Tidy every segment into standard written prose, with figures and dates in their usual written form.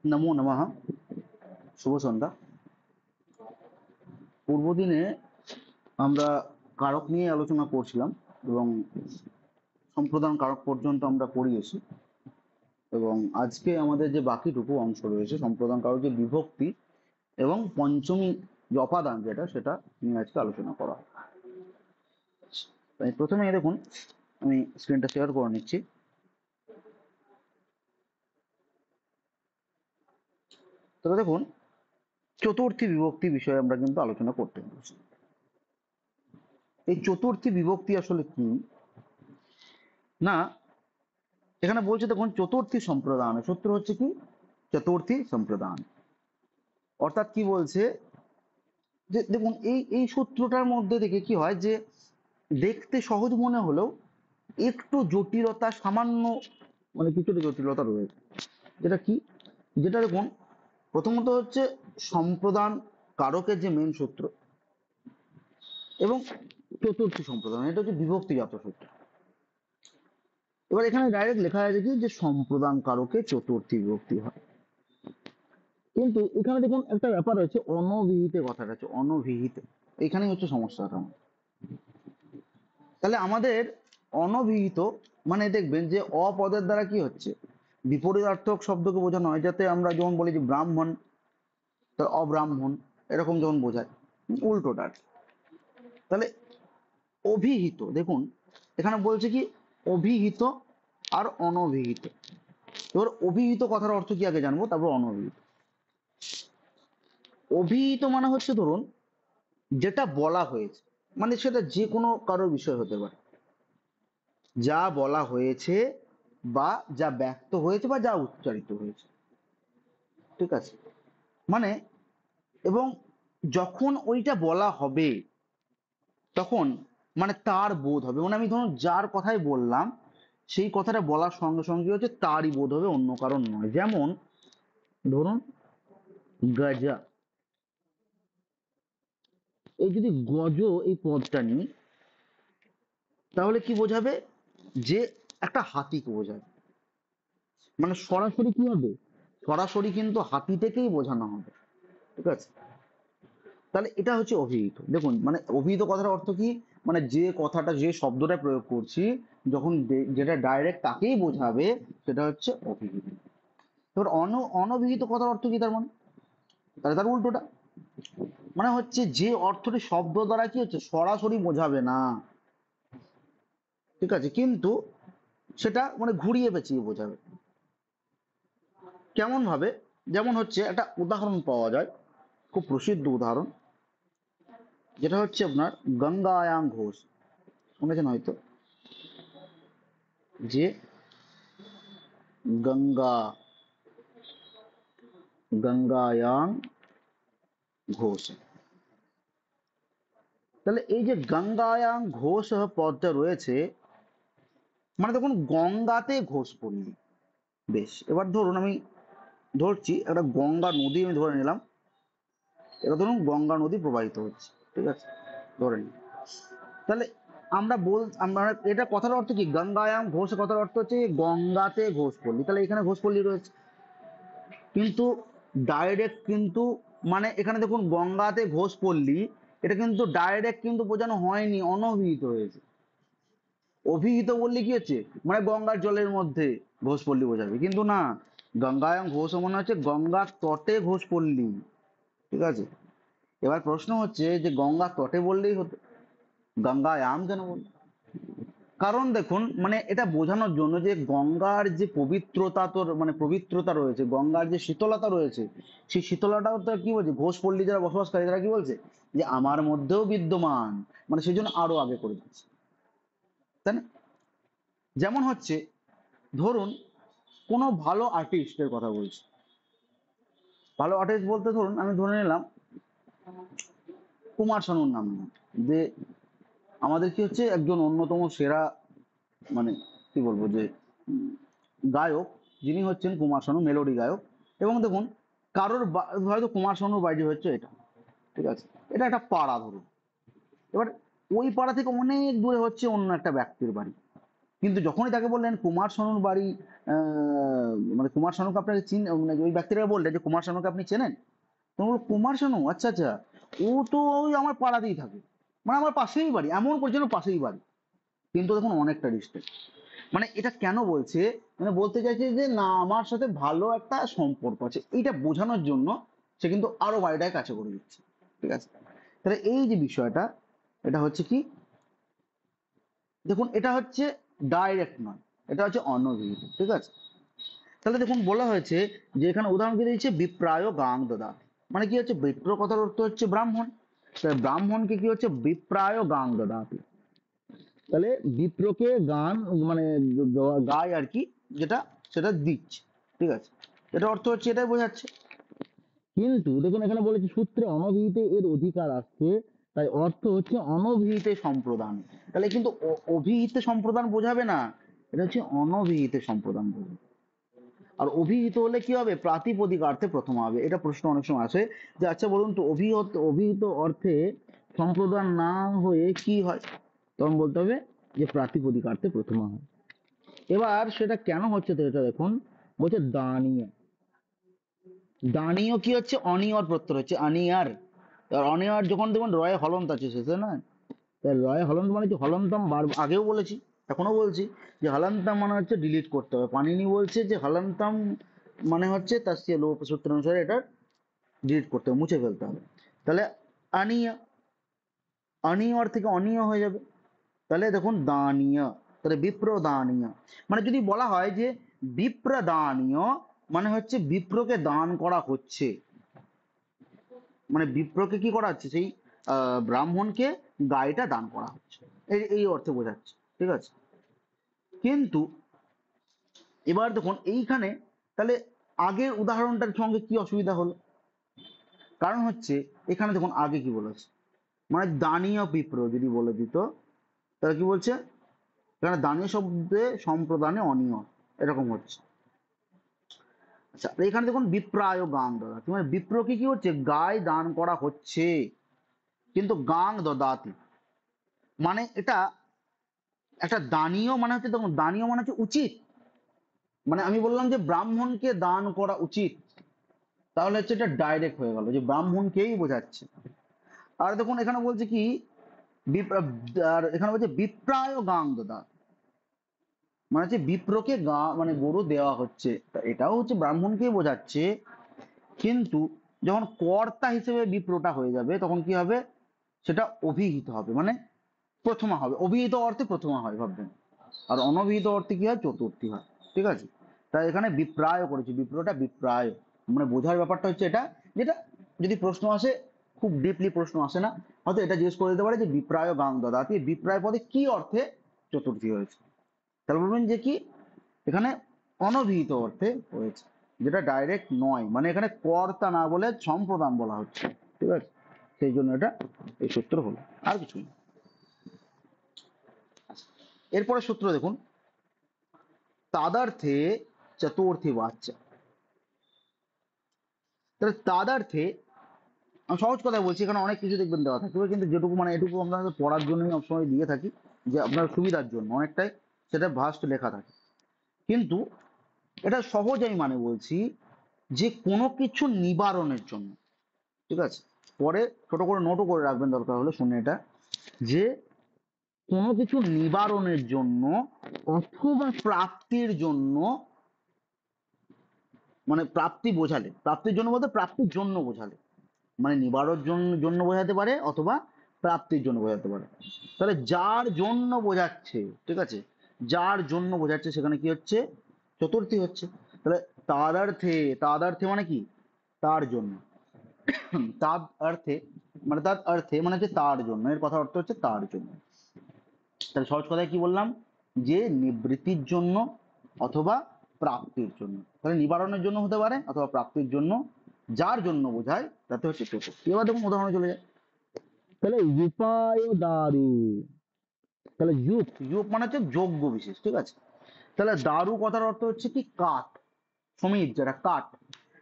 নমো নমঃ। শুভ সন্ধ্যা। পূর্বদিনে আমরা কারক নিয়ে আলোচনা করছিলাম এবং সম্প্রদান কারক পর্যন্ত আমরা পড়িয়েছি, এবং আজকে আমাদের যে বাকিটুকু অংশ রয়েছে সম্প্রদান কারক যে বিভক্তি এবং পঞ্চমী যে অপাদান সেটা নিয়ে আজকে আলোচনা করা হবে। তাই প্রথমে দেখুন, আমি স্ক্রিনটা শেয়ার করে নিচ্ছি। তবে দেখুন, চতুর্থী বিভক্তি বিষয়ে আমরা কিন্তু আলোচনা করতে পারছি। এই চতুর্থী বিভক্তি আসলে কি না, এখানে বলছে দেখুন চতুর্থী সম্প্রদান, সূত্র হচ্ছে কি চতুর্থী সম্প্রদান। অর্থাৎ কি বলছে যে দেখুন এই এই সূত্রটার মধ্যে দেখে কি হয় যে দেখতে সহজ মনে হলেও একটু জটিলতা, সামান্য মানে কিছুটা জটিলতা রয়েছে। যেটা কি, যেটা দেখুন প্রথমত হচ্ছে সম্প্রদান কারকের যে মেন সূত্র এবং চতুর্থী সম্প্রদান, এটা হচ্ছে বিভক্তিজাত সূত্র। এবার এখানে ডাইরেক্ট লেখা আছে কি যে সম্প্রদান কারকে চতুর্থী বিভক্তি হয়, কিন্তু এখানে দেখুন একটা ব্যাপার আছে, অনভিহিত কথাটা আছে, অনভিহিত। এখানেই হচ্ছে সমস্যাটা। তাহলে আমাদের অনভিহিত মানে দেখবেন যে অপদের দ্বারা কি হচ্ছে, বিপরীতার্থক শব্দকে বোঝানো হয়। যাতে আমরা যেমন বলি যে ব্রাহ্মণ, তার অব্রাহ্মণ, এরকম যেমন বোঝায়, উল্টোটা আর কি। তাহলে অভিহিত দেখুন এখানে বলছে কি অভিহিত আর অনভিহিত। এবার অভিহিত কথার অর্থ কি আগে জানবো, তারপর অনভিহিত। অভিহিত মানে হচ্ছে ধরুন যেটা বলা হয়েছে, মানে সেটা যে কোনো কারোর বিষয় হতে পারে, যা বলা হয়েছে বা যা ব্যক্ত হয়েছে বা যা উচ্চারিত হয়েছে, ঠিক আছে। মানে এবং যখন ওইটা বলা হবে তখন মানে তার বোধ হবে, মানে আমি ধরুন যার কথাই বললাম সেই কথাটা বলার সঙ্গে সঙ্গে হচ্ছে তারই বোধ হবে, অন্য কারণ নয়। যেমন ধরুন গজা, এই যদি গজ এই পদটা নিই তাহলে কি বোঝাবে, যে একটা হাতিকে বোঝাবে। মানে সরাসরি কি হবে, সরাসরি কিন্তু হাতিটাকেই বোঝানো হবে, ঠিক আছে। তাহলে এটা হচ্ছে অভিহিত। দেখুন মানে অভিহিত কথার অর্থ কি, মানে যে কথাটা যে শব্দটা প্রয়োগ করছি যখন যেটা ডাইরেক্ট তাকেই বোঝাবে সেটা হচ্ছে অভিহিত। এবার অনভিহিত কথার অর্থ কি, তার মানে তাহলে তার উল্টোটা, মানে হচ্ছে যে অর্থটি শব্দ দ্বারা কি হচ্ছে সরাসরি বোঝাবে না, ঠিক আছে, কিন্তু সেটা মানে ঘুরিয়ে পেঁচিয়ে বোঝাবে। কেমন ভাবে, যেমন হচ্ছে একটা উদাহরণ পাওয়া যায়, খুব প্রসিদ্ধ উদাহরণ, যেটা হচ্ছে আপনার গঙ্গায়াং ঘোষ, শুনেছেন হয়তো, যে গঙ্গা, গঙ্গায়াং ঘোষ। তাহলে এই যে গঙ্গায়াং ঘোষ পদটা রয়েছে, মানে দেখুন গঙ্গাতে ঘোষ পল্লী। বেশ, এবার ধরুন আমি ধরছি একটা গঙ্গা নদী আমি ধরে নিলাম। এবার ধরুন গঙ্গা নদী প্রবাহিত হচ্ছে, ঠিক আছে, ধরে নিই। তাহলে আমরা এটা কথার অর্থ কি, গঙ্গায়াম ঘোষ কথার অর্থ হচ্ছে গঙ্গাতে ঘোষ পল্লী। তাহলে এখানে ঘোষ পল্লী রয়েছে, কিন্তু ডাইরেক্ট কিন্তু মানে এখানে দেখুন গঙ্গাতে ঘোষ পল্লী, এটা কিন্তু ডাইরেক্ট কিন্তু বোঝানো হয়নি, অনভিহিত হয়েছে। অভিহিত বললে কি হচ্ছে, মানে গঙ্গার জলের মধ্যে ঘোষ পল্লী বোঝাবে, কিন্তু না, গঙ্গায়াম ঘোষ মনে হচ্ছে গঙ্গার তটে ঘোষ পল্লী, ঠিক আছে। এবার প্রশ্ন হচ্ছে যে গঙ্গার তটে বললেই হতো, গঙ্গায়াম কেন বলল? কারণ দেখুন মানে এটা বোঝানোর জন্য যে গঙ্গার যে পবিত্রতা, তোর মানে পবিত্রতা রয়েছে, গঙ্গার যে শীতলতা রয়েছে, সেই শীতলতাও তো কি বলছে, ঘোষপল্লী যারা বসবাসকারী তারা কি বলছে যে আমার মধ্যেও বিদ্যমান, মানে সেই জন্য আরো আগে করে দিচ্ছে, তাই না। যেমন হচ্ছে ধরুন কোনো ভালো আর্টিস্টের কথা বলছি, ভালো আর্টিস্ট বলতে ধরুন আমি ধরে নিলাম কুমার শানুর নাম নিলাম, যে আমাদের কি হচ্ছে একজন অন্যতম সেরা মানে কি বলবো যে গায়ক, যিনি হচ্ছেন কুমার শানু, মেলোডি গায়ক। এবং দেখুন কারোর হয়তো কুমার শানুর বাড়ি হচ্ছে এটা, ঠিক আছে, এটা একটা পাড়া ধরুন। এবার ওই পাড়া থেকে অনেক দূরে হচ্ছে অন্য একটা ব্যক্তির বাড়ি, কিন্তু যখনই তাকে বললেন কুমার শানুর বাড়ি, মানে কুমার শানুকে আপনাকে মানে ওই ব্যক্তিটাকে বললেন যে কুমার শানুকে আপনি চেনেন, তখন বললো কুমার শানু, আচ্ছা আচ্ছা, ও তো ওই আমার পাড়াতেই থাকে, মানে আমার পাশেই বাড়ি, এমন করছে যেন পাশেই বাড়ি, কিন্তু দেখুন অনেকটা ডিস্টেন্স। মানে এটা কেন বলছে, মানে বলতে চাইছে যে না আমার সাথে ভালো একটা সম্পর্ক আছে, এইটা বোঝানোর জন্য সে কিন্তু আরো বাড়িটাকে কাছে করে দিচ্ছে। ঠিক আছে, তাহলে এই যে বিষয়টা, এটা হচ্ছে কি, দেখুন এটা হচ্ছে ডাইরেক্ট নয়, এটা হচ্ছে অনভিহিত। ঠিক আছে, তাহলে দেখুন বলা হয়েছে যে এখানে উদাহরণ কি দিয়েছে, বিপ্রায় গাং দদা, মানে কি হচ্ছে, বিপ্র কথার অর্থ হচ্ছে ব্রাহ্মণ, তাহলে ব্রাহ্মণকে কি হচ্ছে বিপ্রায় গাং দদা, তাহলে বিপ্রকে গান মানে গায় আর কি, যেটা সেটা দিচ্ছে। ঠিক আছে, এটা অর্থ হচ্ছে, এটাই বোঝাচ্ছে। কিন্তু দেখুন এখানে বলেছে সূত্রে অনভিহিতে এর অধিকার আসছে, তাই অর্থ হচ্ছে অনভিহিতে সম্প্রদান, তাহলে কিন্তু অভিহিতে সম্প্রদান বোঝাবে না, এটা হচ্ছে অনভিহিতে সম্প্রদান বোঝাবে। আর অভিহিত হলে কি হবে, প্রাতিপদিকার্থে প্রথম হবে। এটা প্রশ্ন অনেক সময় আসে যে আচ্ছা বলুন তো, অভিহিত অভিহিত অর্থে সম্প্রদান না হয়ে কি হয়, তখন বলতে হবে যে প্রাতিপদিকার্থে প্রথমা হয়। এবার সেটা কেন হচ্ছে তো এটা দেখুন, বলছে দানীয়, দানীয় কি হচ্ছে, অনিয়র প্রত্যয় হচ্ছে অনিয়ার, আর অনিয়ার যখন দেখুন রয়ে হলন্ত আছে শেষে না, তাই রয়ে হলন্ত মানে কি হলন্তম, আগেও বলেছি এখনো বলছি যে হলন্তম মানে হচ্ছে ডিলিট করতে হবে, পানিনি বলছে যে হলন্তম মানে হচ্ছে তার সে লোপ সূত্র অনুসারে এটা ডিলিট করতে হবে, মুছে ফেলতে হবে। তাহলে অনিয়, অনিয়র থেকে অনিয় হয়ে যাবে, তাহলে দেখুন দানীয়, তাহলে বিপ্রদানীয়, মানে যদি বলা হয় যে বিপ্রদানীয় মানে হচ্ছে বিপ্রকে দান করা হচ্ছে, মানে বিপ্রকে কি করা হচ্ছে, সেই ব্রাহ্মণকে গাইটা দান করা হচ্ছে, এই এই অর্থে বোঝাচ্ছে। ঠিক আছে, কিন্তু এবার দেখুন এইখানে, তাহলে আগের উদাহরণটার সঙ্গে কি অসুবিধা হলো, কারণ হচ্ছে এখানে দেখুন আগে কি বলেছে, মানে দানীয় বিপ্র যদি বলে দিত, তাহলে কি বলছে, এখানে দানীয় শব্দে সম্প্রদানে অনিয়, এরকম হচ্ছে। আচ্ছা এখানে দেখুন বিপ্রায় গাং দদাতি, মানে বিপ্রকে কি হচ্ছে, গায়ে দান করা হচ্ছে, কিন্তু গাং দদাতি মানে এটা একটা দানীয়, মানে হচ্ছে দেখুন দানীয় মানে হচ্ছে উচিত, মানে আমি বললাম যে ব্রাহ্মণকে দান করা উচিত, তাহলে হচ্ছে এটা ডাইরেক্ট হয়ে গেল যে ব্রাহ্মণকেই বোঝাচ্ছে। আর দেখুন এখানে বলছে কি, আর এখানে বলছে বিপ্রায় গাং দদা, মানে হচ্ছে বিপ্রকে মানে গরু দেওয়া হচ্ছে, তা এটাও হচ্ছে ব্রাহ্মণকেই বোঝাচ্ছে, কিন্তু যখন কর্তা হিসেবে বিপ্রটা হয়ে যাবে তখন কি হবে, সেটা অভিহিত হবে, মানে প্রথমা হবে, অভিহিত অর্থে প্রথমা হয় ভাববেন, আর অনভিহিত অর্থে কি হয়, চতুর্থী হয়। ঠিক আছে, তাই এখানে বিপ্রায় করেছি, বিপ্রটা বিপ্রায়, মানে বোঝার ব্যাপারটা হচ্ছে এটা, যেটা যদি প্রশ্ন আসে, খুব ডিপলি প্রশ্ন আসে না, হয়তো এটা জিজ্ঞেস করে দিতে পারে যে বিপ্রায় গাং দদাতি, বিপ্রায় পদে কি অর্থে চতুর্থী হয়েছে, তাহলে বলবেন যে কি, এখানে অনভিহিত অর্থে হয়েছে, যেটা ডাইরেক্ট নয়, মানে এখানে কর্তা না বলে সম্প্রদান বলা হচ্ছে। ঠিক আছে, সেই জন্য এটা এই সূত্র হলো, আর কিছু না। এরপরে সূত্র দেখুন, তাদার্থে চতুর্থী বাচ্য, তাহলে তাদার্থে, আমি সহজ কথা বলছি, এখানে অনেক কিছু দেখবেন দেওয়া থাকবে, কিন্তু যেটুকু মানে এটুকু আপনাদের পড়ার জন্যই সবসময় দিয়ে থাকি, যে আপনার সুবিধার জন্য অনেকটাই সেটা ভাস্ট লেখা থাকে, কিন্তু এটা সহজ আমি মানে বলছি যে কোনো কিছু নিবারণের জন্য। ঠিক আছে, পরে ছোট করে নোটও করে রাখবেন দরকার হলে, শুনে এটা, যে কোনো কিছু নিবারণের জন্য অথবা প্রাপ্তির জন্য, মানে প্রাপ্তি বোঝালে, প্রাপ্তির জন্য বলতে প্রাপ্তির জন্য বোঝালে, মানে নিবারণের জন্য জন্য বোঝাতে পারে অথবা প্রাপ্তির জন্য বোঝাতে পারে, তাহলে যার জন্য বোঝাচ্ছে, ঠিক আছে, যার জন্য বোঝাচ্ছে সেখানে কি হচ্ছে, চতুর্থী হচ্ছে। তাহলে তাদার্থে, তাদার্থে মানে কি, তার জন্য, তাদ অর্থে, মানে তার অর্থে মানে হচ্ছে তার জন্য, এর কথা অর্থ হচ্ছে তার জন্য। তাহলে সহজ কথায় কি বললাম, যে নিবৃত্তির জন্য অথবা প্রাপ্তির জন্য, তাহলে নিবারণের জন্য হতে পারে অথবা প্রাপ্তির জন্য, যার জন্য বোঝায় তাতে হচ্ছে চতুর্থী। এবার দেখুন উদাহরণে চলে যায়, তাহলে উপায় দারু, তাহলে যুপ, যুপ মানে হচ্ছে যোগ্য বিশেষ। ঠিক আছে, তাহলে দারু কথার অর্থ হচ্ছে কি, কাঠ, সমিত যেটা কাঠ,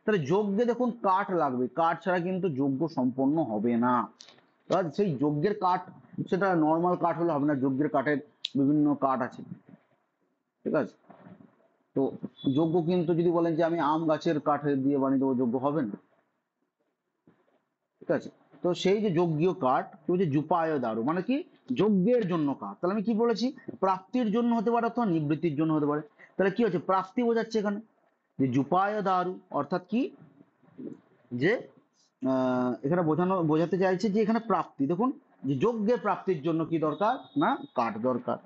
তাহলে যজ্ঞে দেখুন কাঠ লাগবে, কাঠ ছাড়া কিন্তু যজ্ঞ সম্পন্ন হবে না, এবার সেই যজ্ঞের কাঠ, সেটা নর্মাল কাঠ হলে হবে না, যজ্ঞের কাঠের বিভিন্ন কাঠ আছে, ঠিক আছে? তো যজ্ঞ কিন্তু যদি বলেন যে আমি আম গাছের কাঠ দিয়ে বানিয়ে দেবো, যজ্ঞ হবে না। ঠিক আছে? তো সেই যে যজ্ঞীয় কাঠ কি বলছে, জুপায় দারু মানে কি, যজ্ঞের জন্য কাঠ। তাহলে আমি কি বলেছি, প্রাপ্তির জন্য হতে পারে অথবা নিবৃত্তির জন্য হতে পারে। তাহলে কি হচ্ছে, প্রাপ্তি বোঝাচ্ছে এখানে, যে জুপায় দারু অর্থাৎ কি, যে এখানে বোঝাতে চাইছে যে এখানে প্রাপ্তি, দেখুন যে যজ্ঞের প্রাপ্তির জন্য কি দরকার না, কাঠ দরকার।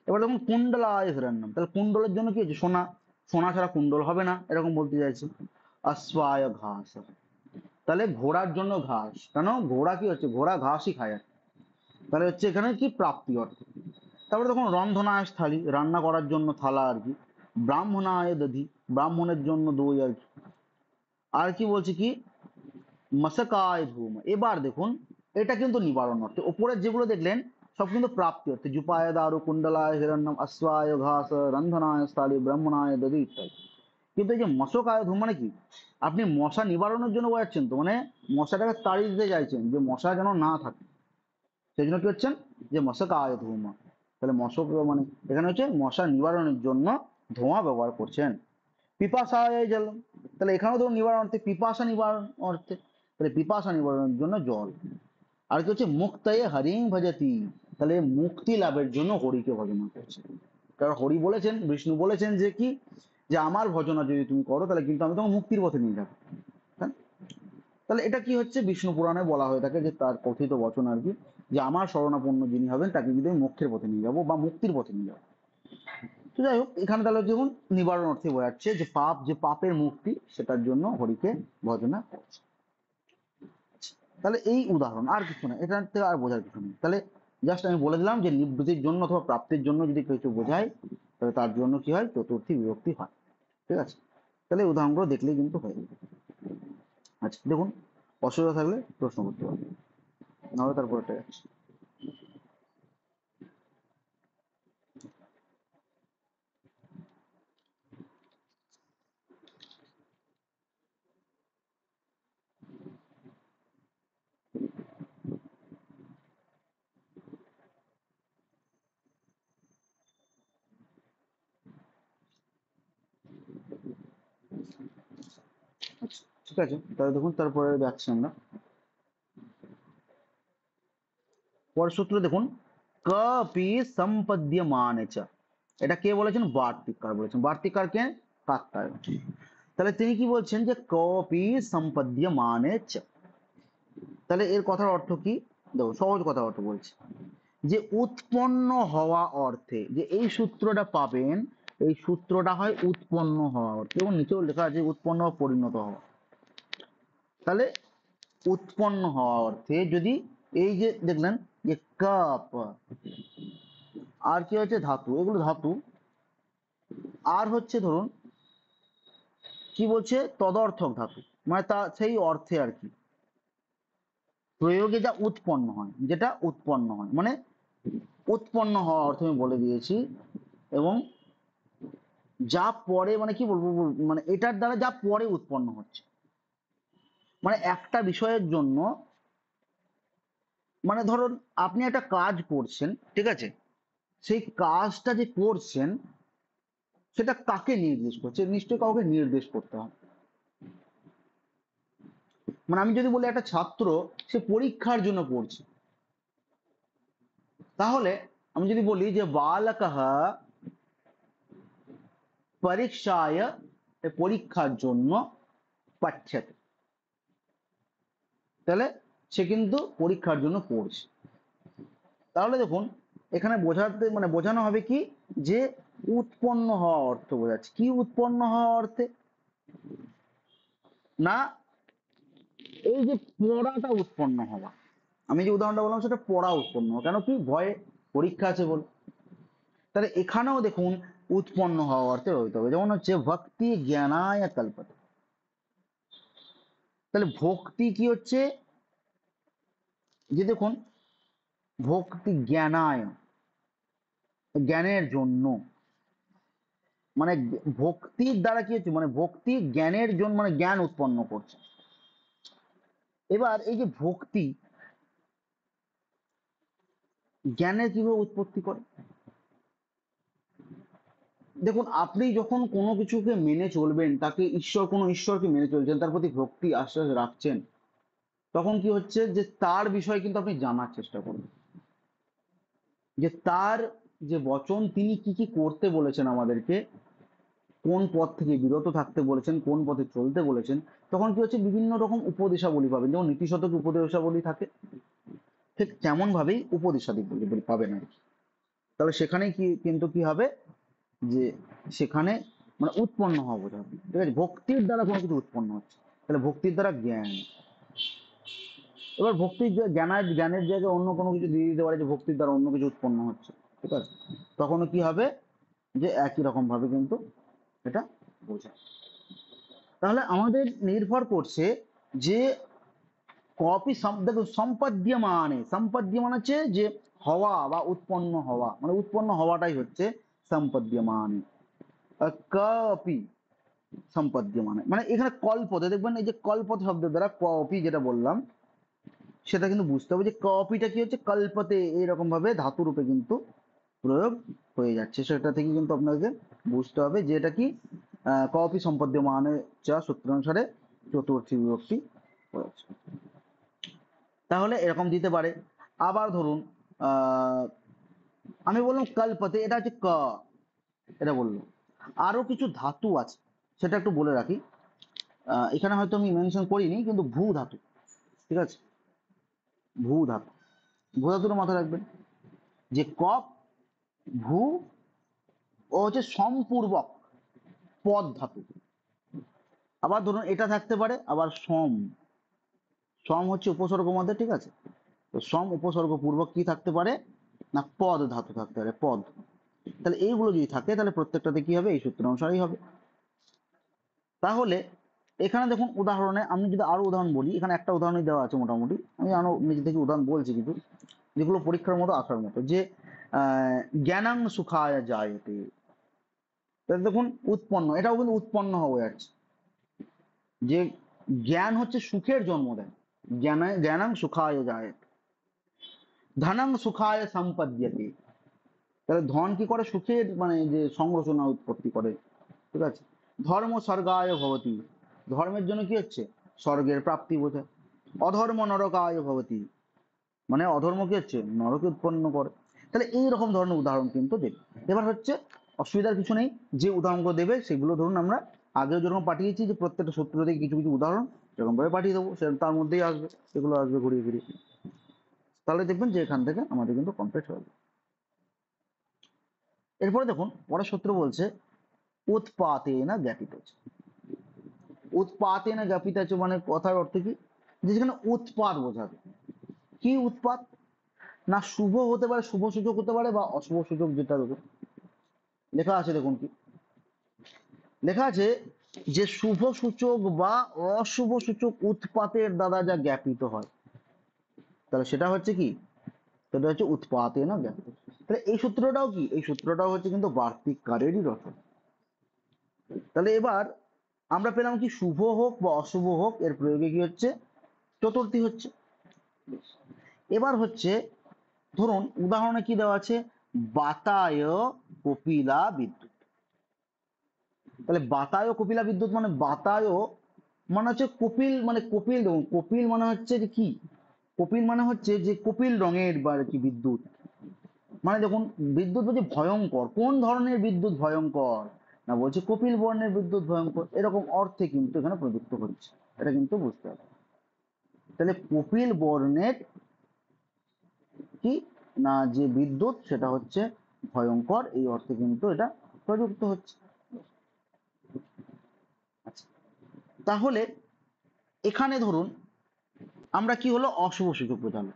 এবার দেখুন কুণ্ডলায় হিরণ্যম, তাহলে কুণ্ডলের জন্য কি হচ্ছে, সোনা, সোনা ছাড়া কুণ্ডল হবে না, এরকম বলতে চাইছে। অশ্বায় ঘাস, তাহলে ঘোড়ার জন্য ঘাস, কেন, ঘোড়া কি হচ্ছে, ঘোড়া ঘাসই খায় আর কি। তাহলে হচ্ছে এখানে কি প্রাপ্তি অর্থ। তারপরে দেখুন রন্ধনায় থালি, রান্না করার জন্য থালা আর কি। ব্রাহ্মণায় দধি, ব্রাহ্মণের জন্য দই আর কি। আর কি বলছে কি, মশকায় ধূম। এবার দেখুন এটা কিন্তু নিবারণ অর্থে, ওপরের যেগুলো দেখলেন সব কিন্তু প্রাপ্তি অর্থে, জুপায় দারু, কুণ্ডলায় হিরণ্যম, অশ্বায় ঘাস, রন্ধনায় স্থলি, ব্রাহ্মণায় দধি ইত্যাদি। কিন্তু এই যে মশকায় ধূম মানে কি, আপনি মশা নিবারণের জন্য বোঝাচ্ছেন তো, মানে মশাটাকে তাড়িয়ে দিতে চাইছেন, যে মশা যেন না থাকে, সেই জন্য কি হচ্ছেন, যে মশকায় ধূম। তাহলে মশক মানে এখানে হচ্ছে মশা নিবারণের জন্য ধোঁয়া ব্যবহার করছেন। পিপাসায় জল, তাহলে এখানেও ধরুন নিবারণ অর্থে, পিপাসা নিবারণ অর্থে, তাহলে পিপাসা নিবারণের জন্য জল। আর কি হচ্ছে, মুক্তায়ে হরিং ভজতি, তাহলে মুক্তি লাভের জন্য হরিকে ভজনা করছে। কারণ হরি বলেছেন, বিষ্ণু বলেছেন যে কি, যে আমার ভজনা যদি তুমি করো তাহলে কিন্তু আমি তোমাকে মুক্তির পথে নিয়ে যাবো। হ্যাঁ? তাহলে এটা কি হচ্ছে, বিষ্ণু পুরাণে বলা হয়ে থাকে যে তার কথিত বচন আর কি, যে আমার শরণাপন্ন যিনি হবেন তাকে কিন্তু আমি মোক্ষের পথে নিয়ে যাবো বা মুক্তির পথে নিয়ে যাবো। তো যাই হোক, এখানে তাহলে যেমন নিবারণ অর্থে বোঝাচ্ছে যে পাপ, যে পাপের মুক্তি, সেটার জন্য হরিকে ভজনা করছে। তাহলে এই উদাহরণ, আর কিছু না, এটা থেকে আর বোঝার কিছু নেই। তাহলে জাস্ট আমি বলে দিলাম যে নিবৃত্তির জন্য অথবা প্রাপ্তির জন্য যদি কিছু বোঝায়, তাহলে তার জন্য কি হয়, চতুর্থী বিভক্তি হয়। ঠিক আছে? তাহলে এই উদাহরণগুলো দেখলেই কিন্তু হয়ে যাবে। আচ্ছা দেখুন, অসুবিধা থাকলে প্রশ্ন করতে পারবেন, নাহলে তারপর এটা যাচ্ছে। আচ্ছা ঠিক আছে, তাহলে দেখুন তারপরে যাচ্ছি আমরা পরের সূত্র। দেখুন কপি সম্পদ্যমান চ, এটা কে বলেছেন, বার্তিককার বলেছেন। বার্তিককার কে, কাকতায়ন। তাহলে তিনি কি বলছেন, যে কপি সম্পদ্যমান চ, তাহলে এর কথার অর্থ কি, দেখো সহজ কথা অর্থ বলছি, যে উৎপন্ন হওয়া অর্থে, যে এই সূত্রটা পাবেন, এই সূত্রটা হয় উৎপন্ন হওয়া অর্থে, এবং নিচেও লেখা আছে উৎপন্ন বা পরিণত হওয়া। তাহলে উৎপন্ন হওয়া অর্থে যদি, এই যে দেখলেন যে কাপ, আর কি হচ্ছে ধাতু, এগুলো ধাতু, আর হচ্ছে ধরুন কি বলছে, তদর্থক ধাতু, মানে তা সেই অর্থে আর কি, প্রয়োগে যা উৎপন্ন হয়, যেটা উৎপন্ন হয়, মানে উৎপন্ন হওয়া অর্থ আমি বলে দিয়েছি। এবং যা পরে, মানে কি বলবো, মানে এটার দ্বারা যা পরে উৎপন্ন হচ্ছে, মানে একটা বিষয়ের জন্য, মানে ধরুন আপনি একটা কাজ করছেন, ঠিক আছে, সেই কাজটা যে করছেন সেটা কাকে নির্দেশ করছে, নিশ্চয়ই কাউকে নির্দেশ করতে হবে। মানে আমি যদি বলি একটা ছাত্র সে পরীক্ষার জন্য পড়ছে, তাহলে আমি যদি বলি যে বালকः পরীক্ষায়, পরীক্ষার জন্য পাঠ্যতে, তাহলে সে কিন্তু পরীক্ষার জন্য পড়ছে। তাহলে দেখুন এখানে বোঝাতে, মানে বোঝানো হবে কি, যে উৎপন্ন হওয়া অর্থ বোঝাচ্ছে। কি উৎপন্ন হওয়া অর্থে, না এই যে পড়াটা উৎপন্ন হওয়া, আমি যে উদাহরণটা বললাম সেটা পড়া উৎপন্ন হওয়া, কেন কি, ভয়ে, পরীক্ষা আছে বলে। তাহলে এখানেও দেখুন উৎপন্ন হওয়া অর্থে হইতে হবে, যেমন হচ্ছে ভক্তি জ্ঞানায় কল্পতে। তাহলে ভক্তি কি হচ্ছে, যে দেখুন ভক্তি জ্ঞানায়, জ্ঞানের জন্য, মানে ভক্তির দ্বারা কি হচ্ছে, মানে ভক্তি জ্ঞানের জন্য, মানে জ্ঞান উৎপন্ন করছে। এবার এই যে ভক্তি জ্ঞানের কিভাবে উৎপত্তি করে, দেখুন, আপনি যখন কোনো কিছুকে মেনে চলবেন, তাকে ঈশ্বর, কোনো ঈশ্বরকে মেনে চলছেন, তার প্রতি ভক্তি আশ্বাস রাখছেন, তখন কি হচ্ছে যে তার বিষয়ে কিন্তু আপনি জানার চেষ্টা করবেন, যে তার যে বচন, তিনি কি কি করতে বলেছেন আমাদেরকে, কোন পথ থেকে বিরত থাকতে বলেছেন, কোন পথে চলতে বলেছেন। তখন কি হচ্ছে, বিভিন্ন রকম উপদেশাবলী পাবেন, যেমন নীতিশতক উপদেশাবলী থাকে, ঠিক তেমন ভাবেই উপদেশাদি পাবেন আর কি। তাহলে সেখানে কি কিন্তু কি হবে, যে সেখানে মানে উৎপন্ন হওয়া বোঝাবে, ঠিক আছে, ভক্তির দ্বারা কোনো কিছু উৎপন্ন হচ্ছে। তাহলে ভক্তির দ্বারা জ্ঞান। এবার ভক্তির জ্ঞানের জায়গায় অন্য কোনো কিছু দিয়ে দিতে পারে, যে ভক্তির দ্বারা অন্য কিছু উৎপন্ন হচ্ছে, ঠিক আছে, তখনও কি হবে, যে একই রকম ভাবে কিন্তু এটা বোঝায়। তাহলে আমাদের নির্ভর করছে যে কপি দেখো, সম্পাদ্যমান হচ্ছে যে হওয়া বা উৎপন্ন হওয়া, মানে উৎপন্ন হওয়াটাই হচ্ছে সম্পাদ্যমান। কপি সম্পাদ্যমান মানে এখানে কল্পতে দেখবেন, এই যে কল্পত শব্দের দ্বারা কপি যেটা বললাম, সেটা কিন্তু বুঝতে হবে যে কপিটা কি হচ্ছে, কল্পতে এইরকম ভাবে ধাতু রূপে কিন্তু প্রয়োগ হয়ে যাচ্ছে। সেটা থেকে কিন্তু আপনাকে বুঝতে হবে যে এটা কি কপি সম্পাদ্যমানে যা সূত্রানুসারে চতুর্থী বিভক্তি হয়েছে। তাহলে এরকম দিতে পারে। আবার ধরুন, আহ আমি বললাম কল্পতে, এটা হচ্ছে ক, এটা বললাম। আরো কিছু ধাতু আছে, সেটা একটু বলে রাখি। এখানে হয়তো আমি মেনশন করিনি, কিন্তু ভূ ধাতু, ঠিক আছে, ভূ ধাতু, ভূ ধাতুটা মাথায় রাখবেন, যে কপ, ভূ ও হচ্ছে সম্পূর্বক পদ ধাতু। আবার ধরুন এটা থাকতে পারে, আবার সম, সম হচ্ছে উপসর্গ মধ্যে, ঠিক আছে, তো সম উপসর্গ পূর্বক কি থাকতে পারে না, পদ ধাতু থাকতে পারে, পদ। তাহলে এইগুলো যদি থাকে, তাহলে প্রত্যেকটাতে কি হবে, এই সূত্র অনুসারেই হবে। তাহলে এখানে দেখুন উদাহরণে, আমি যদি আরো উদাহরণ বলি, এখানে একটা উদাহরণই দেওয়া আছে মোটামুটি, আমি আরো নিজে থেকে উদাহরণ বলছি কিছু, যেগুলো পরীক্ষার মতো আসার মতো। যে জ্ঞানাং সুখায় জায়তে, তাহলে দেখুন উৎপন্ন, এটাও কিন্তু উৎপন্ন হয়ে যাচ্ছে, যে জ্ঞান হচ্ছে সুখের জন্ম দেয়, জ্ঞানাং সুখায় যায়, ধনং সুখায় সম্পদ্যতে, তাহলে ধন কি করে, সুখের মানে যে সংরচনা উৎপত্তি করে, ঠিক আছে। ধর্ম স্বর্গায় ভবতি, ধর্মের জন্য কি হচ্ছে, স্বর্গের প্রাপ্তি বোঝায়। অধর্ম নরকায় ভবতি, মানে অধর্ম কি হচ্ছে, নরকে উৎপন্ন করে। তাহলে এইরকম ধরনের উদাহরণ কিন্তু দেবে। এবার হচ্ছে অসুবিধার কিছু নেই, যে উদাহরণগুলো দেবে সেগুলো ধরুন আমরা আগেও যেরকম পাঠিয়েছি, যে প্রত্যেকটা সূত্র থেকে কিছু কিছু উদাহরণ সেরকম ভাবে পাঠিয়ে দেবো, সে তার মধ্যেই আসবে, এগুলো আসবে ঘুরিয়ে ফিরিয়ে। তাহলে দেখবেন যে এখান থেকে আমাদের কিন্তু কমপ্লিট হয়ে যাবে। এরপরে দেখুন পরের সূত্র বলছে উৎপাতেনা জ্ঞাপিত। উৎপাতেনা জ্ঞাপিত মানে কথার অর্থ কি, যে যেখানে উৎপাত বোঝাবে। কি উৎপাত না, শুভ হতে পারে, শুভ সূচক হতে পারে, বা অশুভ সূচক, যেটা দেখুন লেখা আছে, দেখুন কি লেখা আছে, যে শুভ সূচক বা অশুভ সূচক উৎপাতের দ্বারা যা জ্ঞাপিত হয়, তাহলে সেটা হচ্ছে কি, সেটা হচ্ছে উৎপাতেনা জ্ঞাপিত। তাহলে এই সূত্রটাও কি, এই সূত্রটাও হচ্ছে কিন্তু বার্তিক কারেরই রচনা। তাহলে এবার আমরা পেলাম কি, শুভ হোক বা অশুভ হোক, এর প্রয়োগে কি হচ্ছে, চতুর্থী হচ্ছে। এবার হচ্ছে ধরুন উদাহরণে কি দেওয়া আছে, বাতায় কপিলা বিদ্যুৎ। তাহলে বাতায় কপিলা বিদ্যুৎ মানে বাতায় মানে হচ্ছে কপিল, মানে কপিল, দেখুন কপিল মানে হচ্ছে যে কি, কপিল মানে হচ্ছে যে কপিল রঙের বা কি বিদ্যুৎ, মানে দেখুন বিদ্যুৎ বলছে ভয়ঙ্কর, কোন ধরনের বিদ্যুৎ ভয়ঙ্কর না, বলছে কপিল বর্ণের বিদ্যুৎ ভয়ঙ্কর, এরকম অর্থে কিন্তু এখানে প্রযুক্ত হচ্ছে, এটা কিন্তু বুঝতে হবে। তাহলে কপিল বর্ণের কি না, যে বিদ্যুৎ সেটা হচ্ছে ভয়ঙ্কর, এই অর্থে কিন্তু এটা প্রযুক্ত হচ্ছে। আচ্ছা, তাহলে এখানে ধরুন আমরা কি হলো, অশুভ সূচক বোঝালো,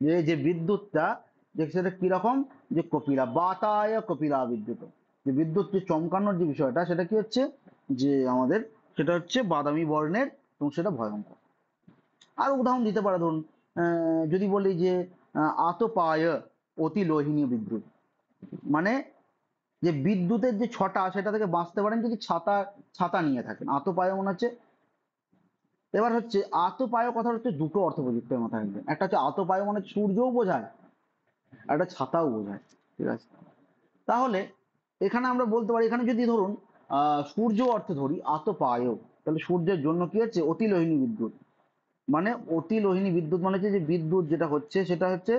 যে যে বিদ্যুৎটা, যে সেটা কিরকম, যে কপিলা, বাতায় কপিলা বিদ্যুৎ, যে বিদ্যুৎ যে চমকানোর যে বিষয়টা, সেটা কি হচ্ছে, যে আমাদের সেটা হচ্ছে বাদামি বর্ণের, এবং সেটা ভয়ঙ্কর। আর উদাহরণ দিতে পারে, ধরুন যদি বলি যে আতপায় অতি লোহিনী বিদ্যুৎ, মানে যে বিদ্যুতের যে ছটা, সেটা থেকে বাঁচতে পারেন যদি ছাতা, ছাতা নিয়ে থাকেন, আতপায় মনে হচ্ছে। এবার হচ্ছে আতপায় কথা হচ্ছে দুটো অর্থ প্রযুক্ত মাথায় রাখবেন, একটা হচ্ছে আতপায় মানে সূর্যও বোঝায়, আর একটা ছাতাও বোঝায়, ঠিক আছে। তাহলে এখানে আমরা বলতে পারি, এখানে যদি ধরুন সূর্য অর্থে ধরি আতপায়, তাহলে সূর্যের জন্য কি হচ্ছে অতিলোহিনী বিদ্যুৎ। মানে অতিলোহিনী বিদ্যুৎ মানে হচ্ছে যে বিদ্যুৎ যেটা হচ্ছে সেটা হচ্ছে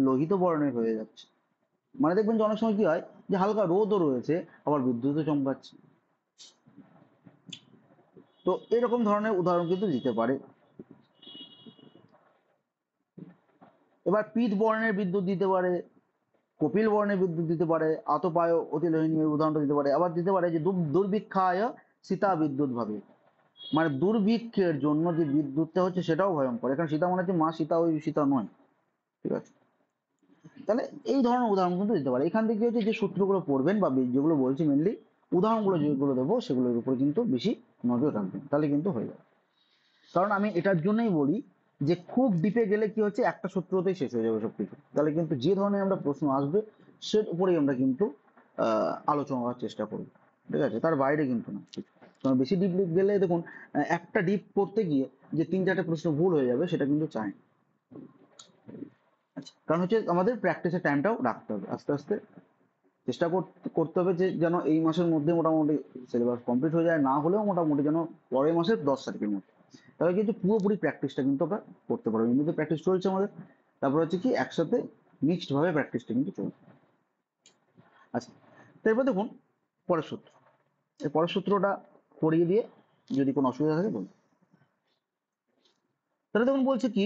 লোহিত বর্ণের হয়ে যাচ্ছে। মানে দেখবেন যে অনেক সময় কি হয় যে হালকা রোদও রয়েছে আবার বিদ্যুৎও চমকাচ্ছে। তো এরকম ধরনের উদাহরণ কিন্তু দিতে পারে। এবার পীত বর্ণের বিদ্যুৎ দিতে পারে, কপিল বর্ণের বিদ্যুৎ দিতে পারে, আতপায় অতিলোহিনী এর উদাহরণটা দিতে পারে। আবার দিতে পারে যে দুর্ভিক্ষায় সীতা বিদ্যুৎ ভাবে, মানে দুর্ভিক্ষের জন্য যে বিদ্যুৎটা হচ্ছে সেটাও ভয়ঙ্কর। এখানে সীতা মানে হচ্ছে মা সীতা, ওই সীতা নয়। ঠিক আছে, তাহলে এই ধরনের উদাহরণ কিন্তু দিতে পারে। এখান থেকে হচ্ছে যে সূত্রগুলো পড়বেন বা যেগুলো বলছি মেনলি উদাহরণগুলো যেগুলো দেবো সেগুলোর উপরে কিন্তু বেশি নজর রাখবেন, তাহলে কিন্তু হয়ে যাবে। কারণ আমি এটার জন্যই বলি যে খুব ডিপে গেলে কি হচ্ছে একটা সূত্রতেই শেষ হয়ে যাবে সবকিছু, তাহলে কিন্তু যে ধরনের আমরা প্রশ্ন আসবে সের উপরেই আমরা কিন্তু আলোচনা করার চেষ্টা করব। ঠিক আছে, তার বাইরে কিন্তু না। কারণ বেশি ডিপ গেলে দেখুন একটা ডিপ করতে গিয়ে যে 3-4টে প্রশ্ন ভুল হয়ে যাবে সেটা কিন্তু চাই না। আচ্ছা, কারণ হচ্ছে আমাদের প্র্যাকটিসের টাইমটাও রাখতে হবে, আস্তে আস্তে চেষ্টা করতে হবে যে যেন এই মাসের মধ্যে মোটামুটি সিলেবাস কমপ্লিট হয়ে যায়, না হলেও মোটামুটি যেন পরের মাসের 10 তারিখের মধ্যে, তাহলে কিন্তু পুরোপুরি প্র্যাকটিসটা কিন্তু আমরা করতে পারবো। এমনিতে প্র্যাকটিস চলছে আমাদের, তারপর হচ্ছে কি একসাথে মিক্সড ভাবে প্র্যাকটিসটা কিন্তু চলছে। আচ্ছা, তারপর দেখুন পরের সূত্র, এই পরের সূত্রটা পড়িয়ে দিয়ে যদি কোনো অসুবিধা থাকে বলুন। তাহলে দেখুন বলছে কি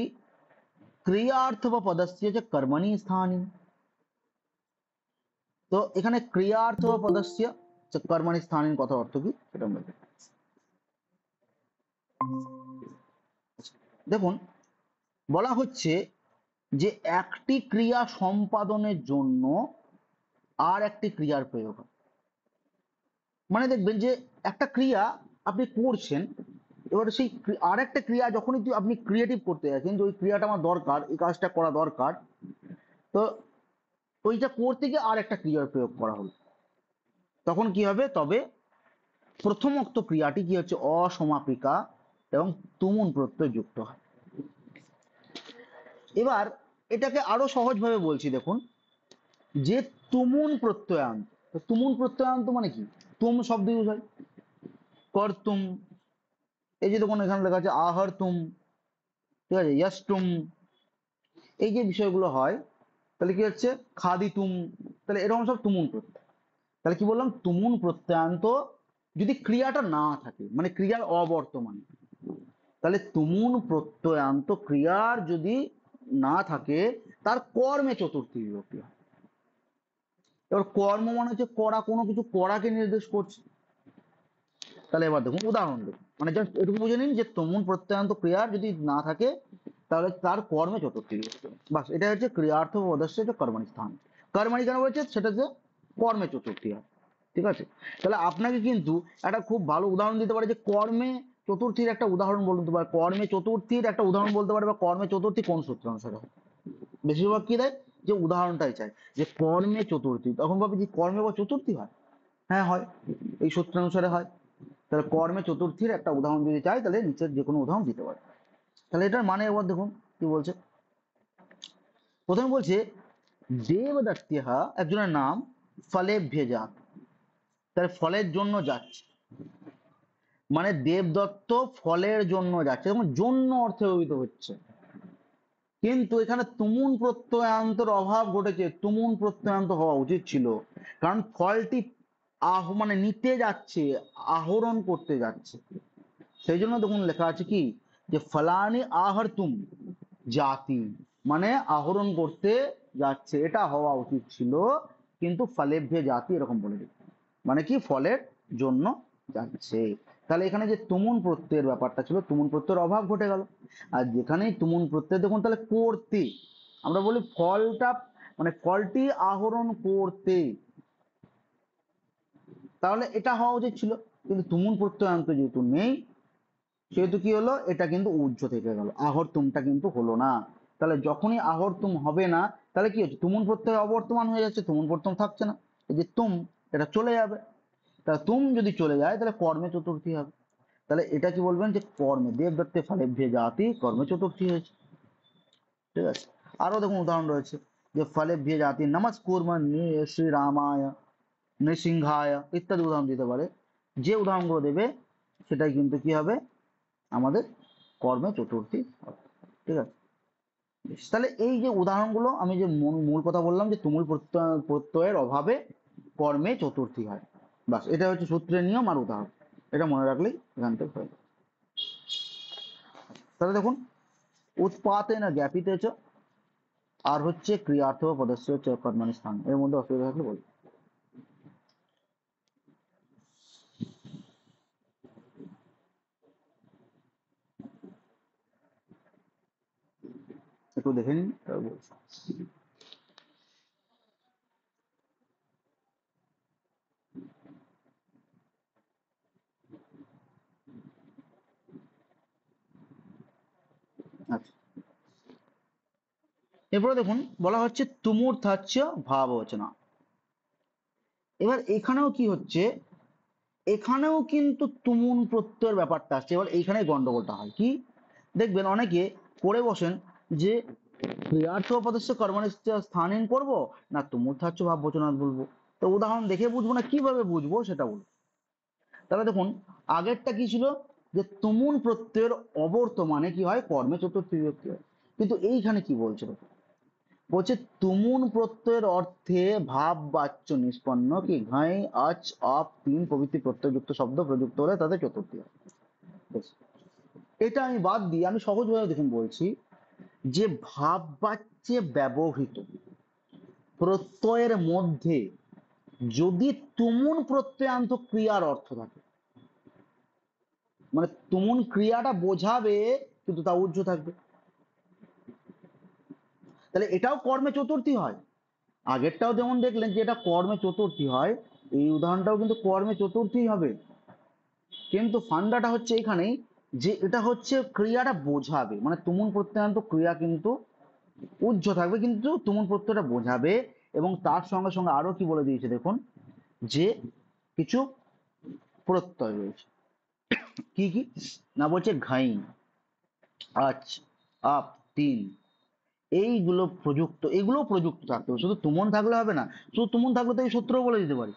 ক্রিয়ার্থ বা পদস্য যে কর্মণি স্থানে, তো এখানে ক্রিয়ার্থ বা পদস্য যে কর্মণি স্থানের কথা অর্থ কি সেটা আমরা দেখি। দেখুন বলা হচ্ছে যে একটি ক্রিয়া সম্পাদনের জন্য আর একটি ক্রিয়ার প্রয়োগ হয়। মানে দেখবেন যে একটা ক্রিয়া আপনি করছেন, এবার সেই আর একটা ক্রিয়া যখনই আপনি ক্রিয়েটিভ করতে যাচ্ছেন যে ওই ক্রিয়াটা আমার দরকার, এই কাজটা করা দরকার, তো ওইটা করতে গিয়ে আর একটা ক্রিয়ার প্রয়োগ করা হলো, তখন কি হবে, তবে প্রথমোক্ত ক্রিয়াটি কি হচ্ছে অসমাপিকা এবং তুমুন প্রত্যয় যুক্ত হয়। এবার এটাকে আরো সহজভাবে বলছি, দেখুন যে তুমুন প্রত্যয়ান্ত, তুমুন প্রত্যয়ান্ত মানে কি, তুম শব্দ ইউজ হয়, করতুম, এই যে দেখুন এখানে লেখা আছে আহার তুম, ঠিক আছে, ইয়াস্তুম, এই যে বিষয়গুলো হয় তাহলে কি হচ্ছে খাদি তুম, তাহলে এরকম সব তুমুন প্রত্যয়। তাহলে কি বললাম, তুমুন প্রত্যয়ান্ত যদি ক্রিয়াটা না থাকে মানে ক্রিয়ার অবর্তমান, তাহলে তুমুন প্রত্যয়ান্ত ক্রিয়ার যদি না থাকে তার কর্মে চতুর্থী বিভক্তি হয়। এবার কর্ম মানে হচ্ছে করা, কোনো কিছু করাকে নির্দেশ করছে। তাহলে এবার দেখুন উদাহরণ দেখুন, মানে জাস্ট এটুকু বুঝে নিন যে তুমুন প্রত্যয়ান্ত ক্রিয়ার যদি না থাকে তাহলে তার কর্মে চতুর্থী বিভক্তি হয়। বাস, এটা হচ্ছে ক্রিয়ার্থ পদস্য যে কর্মণি স্থান। কর্মণি কেন বলছে, সেটা যে কর্মে চতুর্থী হয়। ঠিক আছে, তাহলে আপনাকে কিন্তু একটা খুব ভালো উদাহরণ দিতে পারে যে কর্মে চতুর্থীর একটা উদাহরণ বলতে পারে, কর্মে চতুর্থীর একটা উদাহরণ বলতে পারে, বা কর্মে চতুর্থী কোন সূত্র অনুসারে হয়। বেশিরভাগ কি দেয় যে উদাহরণটাই চাই যে কর্মে চতুর্থী, তখন ভাবি যে কর্মে বা চতুর্থী হয়, হ্যাঁ হয়, এই সূত্রানুসারে হয়। তাহলে কর্মে চতুর্থীর একটা উদাহরণ যদি চাই তাহলে নিচের যে কোনো উদাহরণ দিতে পারে। তাহলে এটার মানে এবার দেখুন কি বলছে। প্রথমে বলছে দেবদত্তিহা একজনের নাম, ফলেভ্যে যাত, তার ফলের জন্য যাচ্ছে, মানে দেবদত্ত ফলের জন্য যাচ্ছে, এবং জন্য অর্থে ব্যবহৃত হচ্ছে। কিন্তু এখানে তুমুন প্রত্যয়ান্তর অভাব ঘটেছে, তুমুন প্রত্যয়ান্ত হওয়া উচিত ছিল, কারণ ফলটি মানে নিতে যাচ্ছে, আহরণ করতে যাচ্ছে। সেই জন্য দেখুন লেখা আছে কি যে ফলানি আহার তুম জাতি, মানে আহরণ করতে যাচ্ছে, এটা হওয়া উচিত ছিল, কিন্তু ফলেভ্যে জাতি এরকম বলে দিচ্ছে, মানে কি ফলের জন্য যাচ্ছে। তাহলে এখানে যে তুমুন প্রত্যয়ের ব্যাপারটা ছিল, তুমুন প্রত্যয়ের অভাব ঘটে গেল। আর যেখানেই তুমুন প্রত্যয় দেখুন তাহলে করতে, আমরা বলি ফলটা মানে ফলটি আহরণ করতে, তাহলে এটা হওয়া উচিত ছিল, কিন্তু তুমুন প্রত্যয়ান্ত যেহেতু নেই সেহেতু কি হলো, এটা কিন্তু উজ্জ থেকে গেল, আহর্তুমটা কিন্তু হলো না। তাহলে যখনই আহর্তুম হবে না তাহলে কি হচ্ছে, তুমুন প্রত্যয় অবর্তমান হয়ে যাচ্ছে, তুমুন প্রত্যয় থাকছে না, এই যে তুম এটা চলে যাবে। তাহলে তুম যদি চলে যায় তাহলে কর্মে চতুর্থী হবে। তাহলে এটা কি বলবেন যে কর্মে দেবদত্তে ফলেভ্যে জাতি কর্মে চতুর্থী হয়েছে। ঠিক আছে, আরো দেখুন উদাহরণ রয়েছে যে ফলেভ্যে জাতি নমস্কুর্মন্নি শ্রী রামায়, নৃসিংহায় ইত্যাদি উদাহরণ দিতে পারে। যে উদাহরণগুলো দেবে সেটাই কিন্তু কি হবে, আমাদের কর্মে চতুর্থী হবে। ঠিক আছে, বেশ। তাহলে এই যে উদাহরণগুলো, আমি যে মূল কথা বললাম যে তুমুল প্রত্যয়ের অভাবে কর্মে চতুর্থী হয়, বাস এটা হচ্ছে সূত্রের নিয়ম আর উদাহরণ, এটা মনে রাখলেই এখান থেকে হয়ে যাবে। তাহলে দেখুন, উৎপাতে না জ্ঞাপিত আর হচ্ছে ক্রিয়ার্থ পদস্য কর্মানি স্থান, এর মধ্যে অসুবিধা থাকলে বলবো। একটু দেখে নিন, তারপর বলছি। আচ্ছা, এরপরে দেখুন বলা হচ্ছে তুমূর্ধাচ্য ভাববচনা। এবার এখানেও কি হচ্ছে, এখানেও কিন্তু তুমুন প্রত্যয়ের ব্যাপারটা আসছে। এবার এইখানে গন্ডগোলটা হয় কি, দেখবেন অনেকে করে বসেন যে ক্রিয়ার্থ পদস্য কর্মনি স্থানীন করবো না তুমূর্ধাচ্য ভাববচনা বলবো। তো উদাহরণ দেখে বুঝবো না কিভাবে বুঝবো সেটা বলবো। তাহলে দেখুন, আগেরটা কি ছিল, যে তুমুন প্রত্যয়ের অবর্তমানে কি হয়, কর্মে চতুর্থী বিভক্তি হয়। কিন্তু এইখানে কি বলছে দেখুন, বলছে তুমুন প্রত্যয়ের অর্থে ভাব বাচ্য নিষ্পন্ন কি ঘাই আচ আপ তিন প্রভৃতি প্রত্যয়যুক্ত শব্দ প্রযুক্ত হলে তাদের চতুর্থী হয়। বেশ, এটা আমি বাদ দিয়ে আমি সহজভাবে দেখুন বলছি, যে ভাব বাচ্যে ব্যবহৃত প্রত্যয়ের মধ্যে যদি তুমুন প্রত্যয়ান্ত ক্রিয়ার অর্থ থাকে, মানে তুমুন ক্রিয়াটা বোঝাবে কিন্তু তা উজ্জ থাকবে, তাহলে এটাও কর্মে চতুর্থী হয়। আগেরটাও যেমন দেখলেন যে এটা কর্মে চতুর্থী হয়, এই উদাহরণটাও কিন্তু কর্মে চতুর্থী হবে। কিন্তু ফান্ডাটা হচ্ছে এখানেই, যে এটা হচ্ছে ক্রিয়াটা বোঝাবে, মানে তুমুন প্রত্যয়ান্ত ক্রিয়া কিন্তু উজ্জ থাকবে, কিন্তু তুমুন প্রত্যয়টা বোঝাবে। এবং তার সঙ্গে সঙ্গে আরো কি বলে দিয়েছে দেখুন, যে কিছু প্রত্যয় রয়েছে। কি কি না, বলছে ঘাই আচ আপ তিন, এইগুলো প্রযুক্ত, এগুলো প্রযুক্ত থাকতে হবে, শুধু তুমন থাকলে হবে না। শুধু তুমন থাকলে তো এই সূত্র বলে দিতে পারি,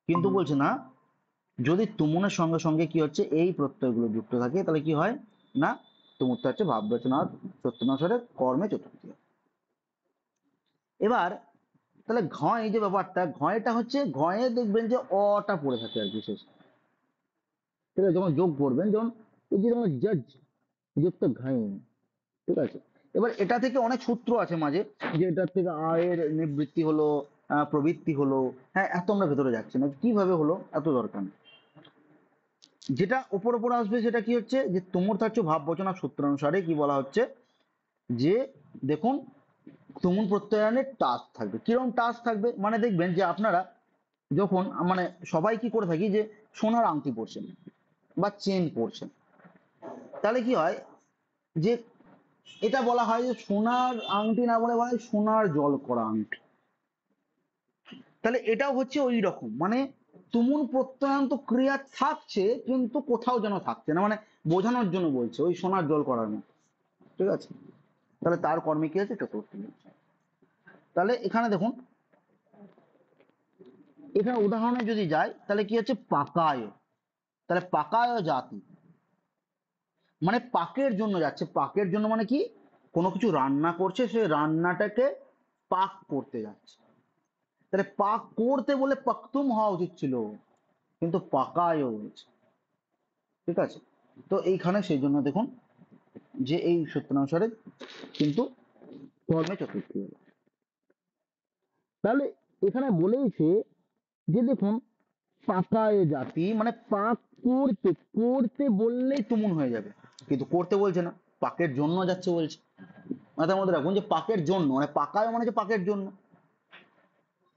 কিন্তু বলছে না, যদি তুমনের সঙ্গে সঙ্গে কি হচ্ছে এই প্রত্যয়গুলো যুক্ত থাকে তাহলে কি হয় না, তুমুরটা হচ্ছে ভাব রচনা সত্যনাশরে কর্মে চতুর্থী। এবার তাহলে ঘয়, এই যে ব্যাপারটা, ঘয়টা হচ্ছে ঘয়ে দেখবেন যে অটা পড়ে থাকে আর বিশেষ, ঠিক আছে, যখন যোগ করবেন, যেমন এই যে যেমন জজ, যুক্ত ঘাই, ঠিক আছে। এবার এটা থেকে অনেক সূত্র আছে মাঝে, যে এটার থেকে আয়ের নিবৃত্তি হলো, প্রবৃত্তি হলো, হ্যাঁ এত আমরা ভেতরে যাচ্ছি না, কিভাবে হলো এত দরকার নেই। যেটা ওপর ওপর আসবে সেটা কি হচ্ছে, যে তুমূর্ধাচ্য ভাব বচনা সূত্রানুসারে কি বলা হচ্ছে, যে দেখুন তুমুল প্রত্যয়নের টাস্ক থাকবে। কিরকম টাস্ক থাকবে, মানে দেখবেন যে আপনারা যখন, মানে সবাই কি করে থাকি, যে সোনার আংটি পরছেন বা চেন পরছেন, তাহলে কি হয়, যে এটা বলা হয় যে সোনার আংটি না বলে বলা হয় সোনার জল করা আংটি। তাহলে এটাও হচ্ছে ওই রকম, মানে তুমুল প্রত্যয়ান্ত ক্রিয়া থাকছে কিন্তু কোথাও যেন থাকছে না, মানে বোঝানোর জন্য বলছে ওই সোনার জল করার মতো, ঠিক আছে। তাহলে তার কর্মে কি আছে, চতুর্থী। তাহলে এখানে দেখুন, এখানে উদাহরণে যদি যাই তাহলে কি হচ্ছে পাকায়, তাহলে পাকায় জাতি মানে পাকের জন্য যাচ্ছে। পাকের জন্য মানে কি, কোনো কিছু রান্না করছে, সে রান্নাটাকে পাক করতে যাচ্ছে। তাহলে পাক করতে বলে পাকতুম হওয়া উচিত ছিল, কিন্তু পাকায় হয়েছে, ঠিক আছে। তো এইখানে সেই জন্য দেখুন, যে এই সূত্রানুসারে কিন্তু কর্মে চতুর্থী হলো। তাহলে এখানে বলেইছে যে দেখুন, পাকায় জাতি মানে পাক করতে, করতে বললেই তুমুন হয়ে যাবে, কিন্তু করতে বলছে না, পাকের জন্য যাচ্ছে বলছে। মাথার মধ্যে রাখুন যে পাকের জন্য, মানে পাকায় মানে যে পাকের জন্য,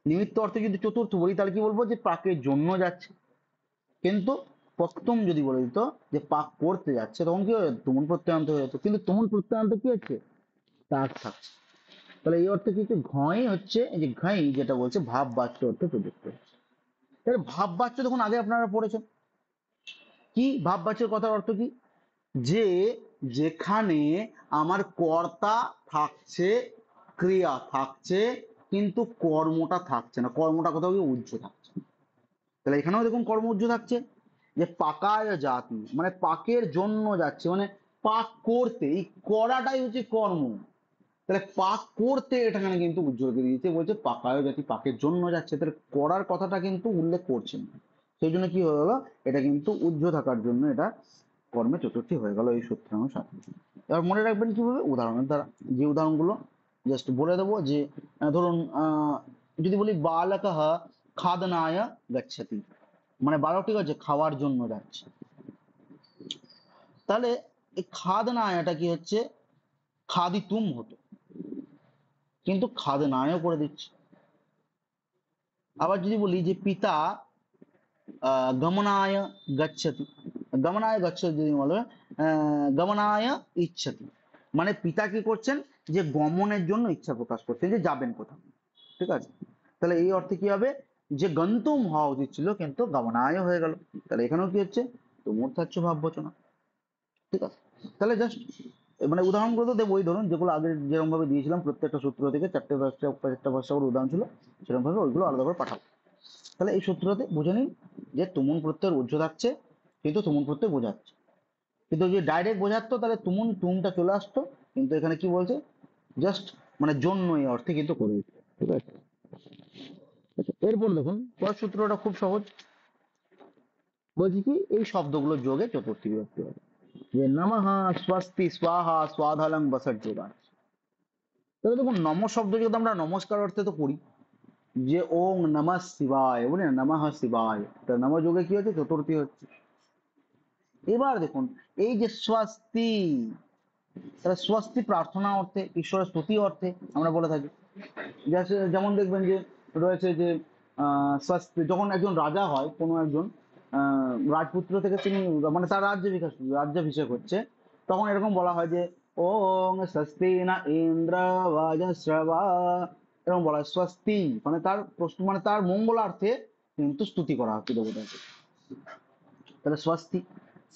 নিমিত্ত অর্থে যদি চতুর্থ বলি তাহলে কি বলবো, যে পাকের জন্য যাচ্ছে। কিন্তু প্রথম যদি বলে দিত যে পাক করতে যাচ্ছে, তখন কি হয়ে তুমুল প্রত্যয়ান্ত হয়ে যেত, কিন্তু তুমুল প্রত্যয়ান্ত কি হচ্ছে, তার থাকছে। তাহলে এই অর্থে কিন্তু ঘয় হচ্ছে, এই যে ঘাই যেটা বলছে ভাব বাচ্য অর্থে প্রযুক্ত হচ্ছে। তাহলে ভাব বাচ্য দেখুন আগে আপনারা পড়েছেন, কি ভাব বাচ্যের কথার অর্থ কি, যে যেখানে আমার কর্তা থাকছে, ক্রিয়া থাকছে, কিন্তু কর্মটা থাকছে না, কর্মটা কোথাও গিয়ে উজ্জ্ব থাকছে। তাহলে এখানেও দেখুন কর্ম উজ্জ থাকছে, যে পাকায় জাতি মানে পাকের জন্য যাচ্ছে, মানে পাক করতে, এই করাটাই হচ্ছে কর্ম। তাহলে পাক করতে এখানে কিন্তু উজ্জ্বল করে দিয়েছে, বলছে পাকায় জাতি পাকের জন্য যাচ্ছে, তাহলে করার কথাটা কিন্তু উল্লেখ করছেন। সেই জন্য কি হয়ে গেল, এটা কিন্তু উজ্জ্ব থাকার জন্য এটা কর্মে চতুর্থী হয়ে গেল এই সূত্রানুসারে। এবার মনে রাখবেন কিভাবে, উদাহরণের দ্বারা। যে উদাহরণগুলো জাস্ট বলে দেবো, যে ধরুন যদি বলি বালকঃ খাদনায় গচ্ছতি, মানে বালক ঠিক আছে খাওয়ার জন্য যাচ্ছে, তাহলে এই খাদনায়াটা কি হচ্ছে, খাদিতুম হতো, কিন্তু খাদনায় করে দিচ্ছে। আবার যদি বলি যে পিতা গমনায় গচ্ছতি, গমনায় গচ্ছতি যদি বলে গমনায় ইচ্ছতি, মানে পিতা কি করছেন, যে গমনের জন্য ইচ্ছা প্রকাশ করছেন, যে যাবেন কোথাও, ঠিক আছে। তাহলে এই অর্থে কি হবে, যে গন্তুম হওয়া উচিত ছিল কিন্তু গমনায় হয়ে গেল, তাহলে এখানেও কি হচ্ছে, তুমূর্থাচ্ছ ভাববচনা, ঠিক আছে। তাহলে জাস্ট মানে উদাহরণগুলো তো দেবোই, ধরুন যেগুলো আগে যেরকম ভাবে দিয়েছিলাম প্রত্যেকটা সূত্র থেকে চারটে পাঁচটা করে উদাহরণ ছিল, সেরকম ভাবে ওইগুলো আলাদা করে পাঠাবো। তাহলে এই সূত্রতে বুঝে নিন যে তুমুন প্রত্যয়ের উজ্জ্ব থাকছে, কিন্তু তুমুন প্রত্যয় বোঝাচ্ছে, কিন্তু যদি ডাইরেক্ট বোঝাতো তাহলে তুমটা চলে আসতো, কিন্তু এখানে কি বলছে, জাস্ট মানে জন্য এই অর্থে কিন্তু করে দিচ্ছে, ঠিক আছে। আচ্ছা, এরপর দেখুন পরের সূত্রটা খুব সহজ, বলছি কি এই শব্দগুলো যোগে চতুর্থী বিভক্তি হবে, যে নমঃ স্বস্তি স্বাহা স্বাধালং বসট যোগা। তাহলে দেখুন নম শব্দ যদি আমরা নমস্কার অর্থে তো করি, যে ওং নমঃ শিবায়, বলি না নমঃ শিবায়, তা নম যোগে কি হচ্ছে, চতুর্থী হচ্ছে। এবার দেখুন এই যে স্বস্তি, তাহলে স্বস্তি প্রার্থনা অর্থে, ঈশ্বরের স্তুতি অর্থে আমরা বলে থাকি। যেমন দেখবেন যে রয়েছে যে স্বস্তি, যখন একজন রাজা হয়, কোনো একজন রাজপুত্র থেকে তিনি মানে তার রাজ্যাভিষেক হচ্ছে, তখন এরকম বলা হয় যে ওং স্বস্তি না ইন্দ্র বাজস্রবা, এরকম বলা হয় স্বস্তি, মানে তার প্রশ্ন মানে তার মঙ্গলার্থে কিন্তু স্তুতি করা হচ্ছে দেবতাকে। তাহলে স্বস্তি।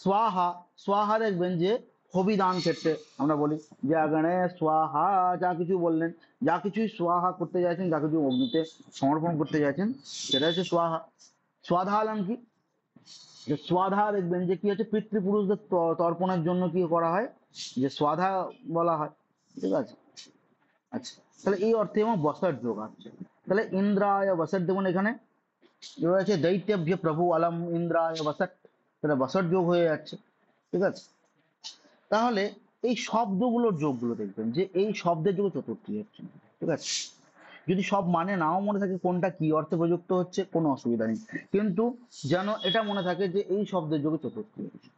স্বাহা, স্বাহা দেখবেন যে হবিদান ক্ষেত্রে আমরা বলি যে আগানে স্বাহা, যা কিছু বললেন, যা কিছুই স্বাহা করতে চাইছেন, যা কিছু অগ্নিতে সমর্পণ করতে চাইছেন, সেটা হচ্ছে স্বাহা। স্বাধালম কি, যে স্বাধা দেখবেন যে কি হচ্ছে, পিতৃপুরুষদের তর্পণের জন্য কি করা হয়, যে স্বাধা বলা হয়, ঠিক আছে। আচ্ছা, তাহলে এই অর্থে এবং বসট যোগ আছে। তাহলে ইন্দ্রায় বসট দেখুন এখানে রয়েছে দৈত্যভ্য প্রভু আলম ইন্দ্রায় বসট, তাহলে বসট যোগ হয়ে যাচ্ছে, ঠিক আছে। তাহলে এই শব্দগুলোর যোগগুলো দেখবেন যে এই শব্দের যোগ চতুর্থী হচ্ছে, ঠিক আছে। যদি সব মানে নাও মনে থাকে কোনটা কি অর্থে প্রযুক্ত হচ্ছে, কোনো অসুবিধা নেই, কিন্তু যেন এটা মনে থাকে যে এই শব্দের যোগে চতুর্থী হচ্ছে।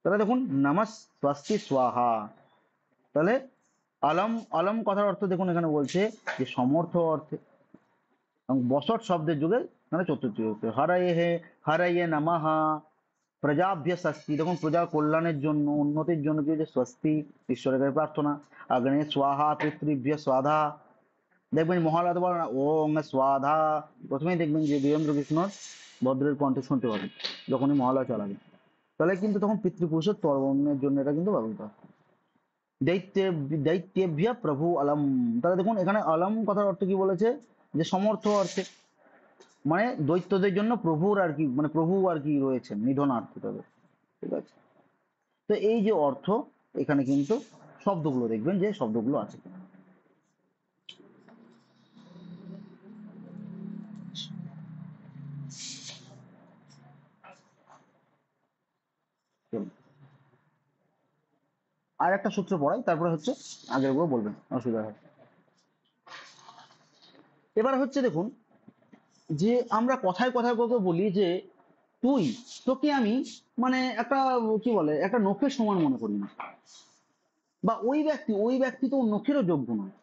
তাহলে দেখুন নমঃ স্বস্তি স্বাহা, তাহলে আলম, আলম কথার অর্থ দেখুন এখানে বলছে যে সমর্থ অর্থে, এবং বসট শব্দের যুগে মানে চতুর্থী হচ্ছে। হরায়ে হে হরায়ে নমঃ প্রজাভ্য স্বস্তি, দেখুন প্রজার কল্যাণের জন্য উন্নতির জন্য কি হচ্ছে, স্বস্তি ঈশ্বরের কাছে প্রার্থনা। অগ্নে স্বাহা পিতৃভ্য স্বাধা, দেখবেন মহালয়া বলেন ওং স্বাধা, প্রথমেই দেখবেন যে বীরেন্দ্র কৃষ্ণ ভদ্রের কণ্ঠে শুনতে পাবেন যখনই মহালয়া চালাবে, তাহলে কিন্তু তখন পিতৃপুরুষের তর্পণের জন্য এটা কিন্তু ব্যবহৃত হয়। দৈত্য, দৈত্যেভ্য প্রভু আলম, তাহলে দেখুন এখানে আলম কথার অর্থ কি বলেছে, যে সমর্থ অর্থে, মানে দৈত্যদের জন্য প্রভুর আর কি, মানে প্রভু আর কি রয়েছেন নিধনার্থে তাদের, ঠিক আছে। তো এই যে অর্থ, এখানে কিন্তু শব্দগুলো দেখবেন যে শব্দগুলো আছে। চলুন আর একটা সূত্র পড়াই, তারপরে হচ্ছে আগের গুলো বলবেন, অসুবিধা হয়। এবার হচ্ছে দেখুন যে আমরা কথায় কথায় কথা বলি যে তুই, তোকে আমি মানে একটা কি বলে একটা নখের সমান মনে করি না, বা ওই ব্যক্তি তো নখেরও যোগ্য নয়,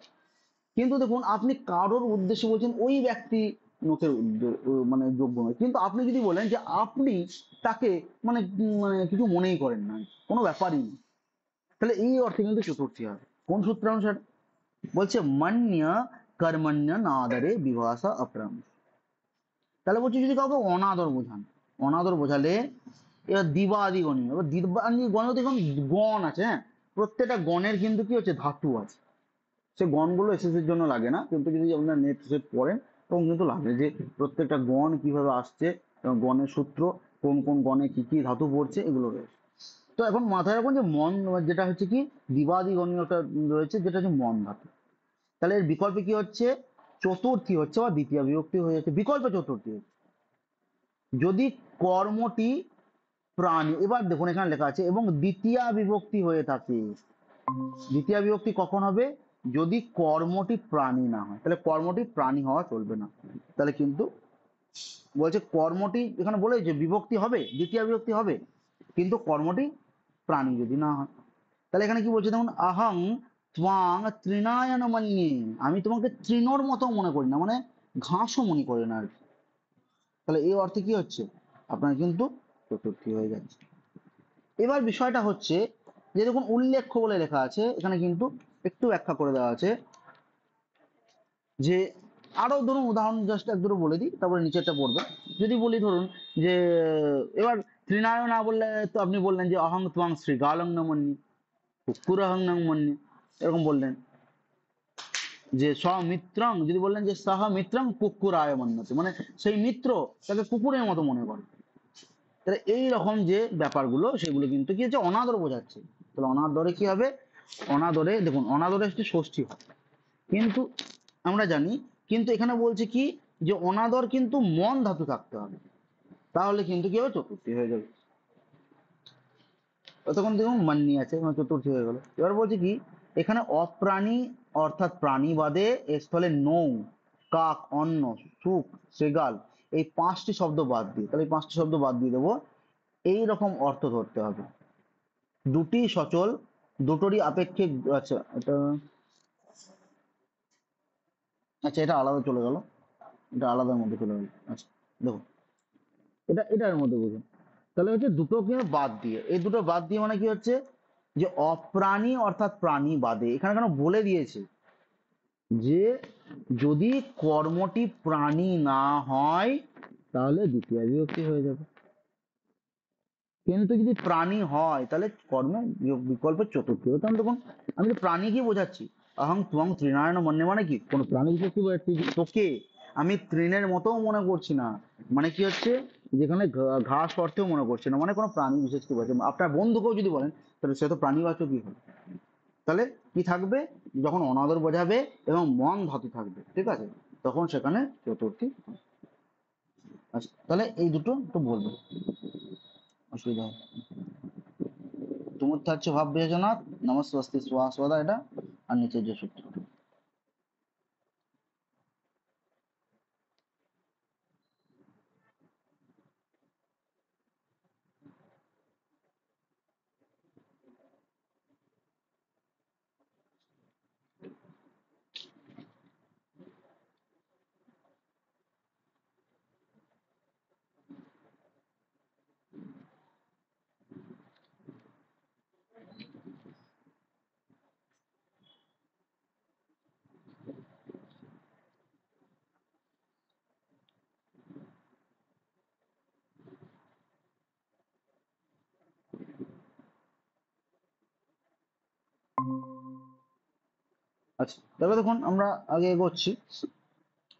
কিন্তু দেখুন আপনি কারোর উদ্দেশ্যে বলছেন ওই ব্যক্তি নখের মানে যোগ্য নয়, কিন্তু আপনি যদি বলেন যে আপনি তাকে মানে মানে কিছু মনেই করেন না, কোনো ব্যাপারই নেই, তাহলে এই অর্থে কিন্তু চতুর্থী হবে। কোন সূত্র অনুসারে, বলছে মান্য কর্মণ্য নাদরে বিভাষা অপ্রাম, তাহলে বলছি যদি কাউকে অনাদর বোঝান, অনাদর বোঝালে এবার দিবাদি গণী, এবার দিবাদি গণে দেখুন গণ আছে, হ্যাঁ, প্রত্যেকটা গণের কিন্তু কি হচ্ছে ধাতু আছে, সে গণগুলো এসএস এর জন্য লাগে না, কিন্তু যদি আপনার নেট সেট পড়েন এবং কিন্তু লাগবে যে প্রত্যেকটা গণ কিভাবে আসছে এবং গণের সূত্র, কোন কোন গণে কি কি ধাতু পড়ছে, এগুলো রয়েছে। তো এখন মাথায় রাখুন যে মন, যেটা হচ্ছে কি দ্বিবাদী গণীয় একটা রয়েছে যেটা হচ্ছে মন ধাতু। তাহলে এর বিকল্পে কি হচ্ছে, চতুর্থী হচ্ছে বা দ্বিতীয় বিভক্তি হয়ে যাচ্ছে, বিকল্পে চতুর্থী হচ্ছে যদি কর্মটি প্রাণী। এবার দেখুন এখানে লেখা আছে এবং দ্বিতীয়া বিভক্তি হয়ে থাকে। দ্বিতীয় বিভক্তি কখন হবে, যদি কর্মটি প্রাণী না হয়। তাহলে কর্মটি প্রাণী হওয়া চলবে না। তাহলে কিন্তু বলছে কর্মটি, এখানে বলে যে বিভক্তি হবে, দ্বিতীয় বিভক্তি হবে, কিন্তু কর্মটি প্রাণী যদি না হয়। তাহলে এখানে কি বলছে দেখুন, আহং ত্বাং তৃণায়ন মন্যে, আমি তোমাকে তৃণর মতো মনে করি না, মানে ঘাসও মনে করি না আর কি। তাহলে এই অর্থে কি হচ্ছে, আপনার কিন্তু চতুর্থী হয়ে যাচ্ছে। এবার বিষয়টা হচ্ছে যে দেখুন উল্লেখ্য বলে লেখা আছে এখানে, কিন্তু একটু ব্যাখ্যা করে দেওয়া আছে যে আরো ধরুন উদাহরণ জাস্ট এক দুটো বলে দিই, তারপরে নিচেরটা পড়বে। যদি বলি ধরুন যে এবার তৃণায় না বললে তো আপনি বললেন যে অহং ত্বাং শৃগালং ন মন্যে, কুক্কুরহং ন মন্যে, এরকম বললেন। যে সমিত্রং যদি বললেন যে সহ মিত্রং কুক্কুরায় মন্যতে, মানে সেই মিত্র তাকে কুকুরের মতো মনে করে। তাহলে এই রকম যে ব্যাপারগুলো সেগুলো কিন্তু কি হচ্ছে, অনাদর বোঝাচ্ছে। তাহলে অনাদরে কি হবে, অনাদরে দেখুন অনাদরে একটি ষষ্ঠী হয়, কিন্তু আমরা জানি, কিন্তু এখানে বলছে কি যে অনাদর কিন্তু মন ধাতু থাকতে হবে, তাহলে কিন্তু কি হবে, চতুর্থী হয়ে যাবে। তখন দেখুন মান্নি আছে, মানে চতুর্থী হয়ে গেল। এবার বলছে কি এখানে অপ্রাণী অর্থাৎ প্রাণী বাদে এর স্থলে নৌ, কাক, অন্ন, সুখ, শৃগাল, এই পাঁচটি শব্দ বাদ দিয়ে, তাহলে এই পাঁচটি শব্দ বাদ দিয়ে দেবো। এই রকম অর্থ ধরতে হবে, দুটি সচল, দুটোরই আপেক্ষিক। আচ্ছা এটা, আচ্ছা এটা আলাদা চলে গেল, এটা আলাদার মধ্যে চলে গেল। আচ্ছা দেখো, এটার মধ্যে বুঝুন। তাহলে হচ্ছে দুটোকে বাদ দিয়ে, এই দুটো বাদ দিয়ে মানে কি হচ্ছে যে অপ্রাণী অর্থাৎ প্রাণী বাদে, এখানে কেন বলে দিয়েছে যে যদি কর্মটি প্রাণী না হয় তাহলে দ্বিতীয় বিভক্তি হয়ে যাবে, কিন্তু যদি প্রাণী হয় তাহলে কর্ম বিকল্প চতুর্থী হবে। তখন দেখুন আমি তো প্রাণী কি বোঝাচ্ছি, অহং ত্বং তৃণায়ন মন্যে, মানে কি কোনো প্রাণী বিশেষ কি বোঝাচ্ছি, যে তোকে আমি তৃণের মতো মনে করছি না, মানে কি হচ্ছে যেখানে ঘাস অর্থেও মনে করছে না, মানে কোনো প্রাণী বিশেষ কি বোঝাচ্ছে। আপনার বন্ধুকেও যদি বলেন তাহলে সে তো প্রাণীবাচকই হবে। তাহলে কি থাকবে, যখন অনাদর বোঝাবে এবং মন ধাতু থাকবে, ঠিক আছে, তখন সেখানে চতুর্থী। আচ্ছা তাহলে এই দুটো একটু বলবো, অসুবিধা হবে। তুমুর্থাচ্ছ ভাব বিয়োজনাৎ নমস্বস্তি স্বাস্বদা, এটা আর নিচের যে সূত্র। আচ্ছা তাহলে দেখুন আমরা আগে এগোচ্ছি।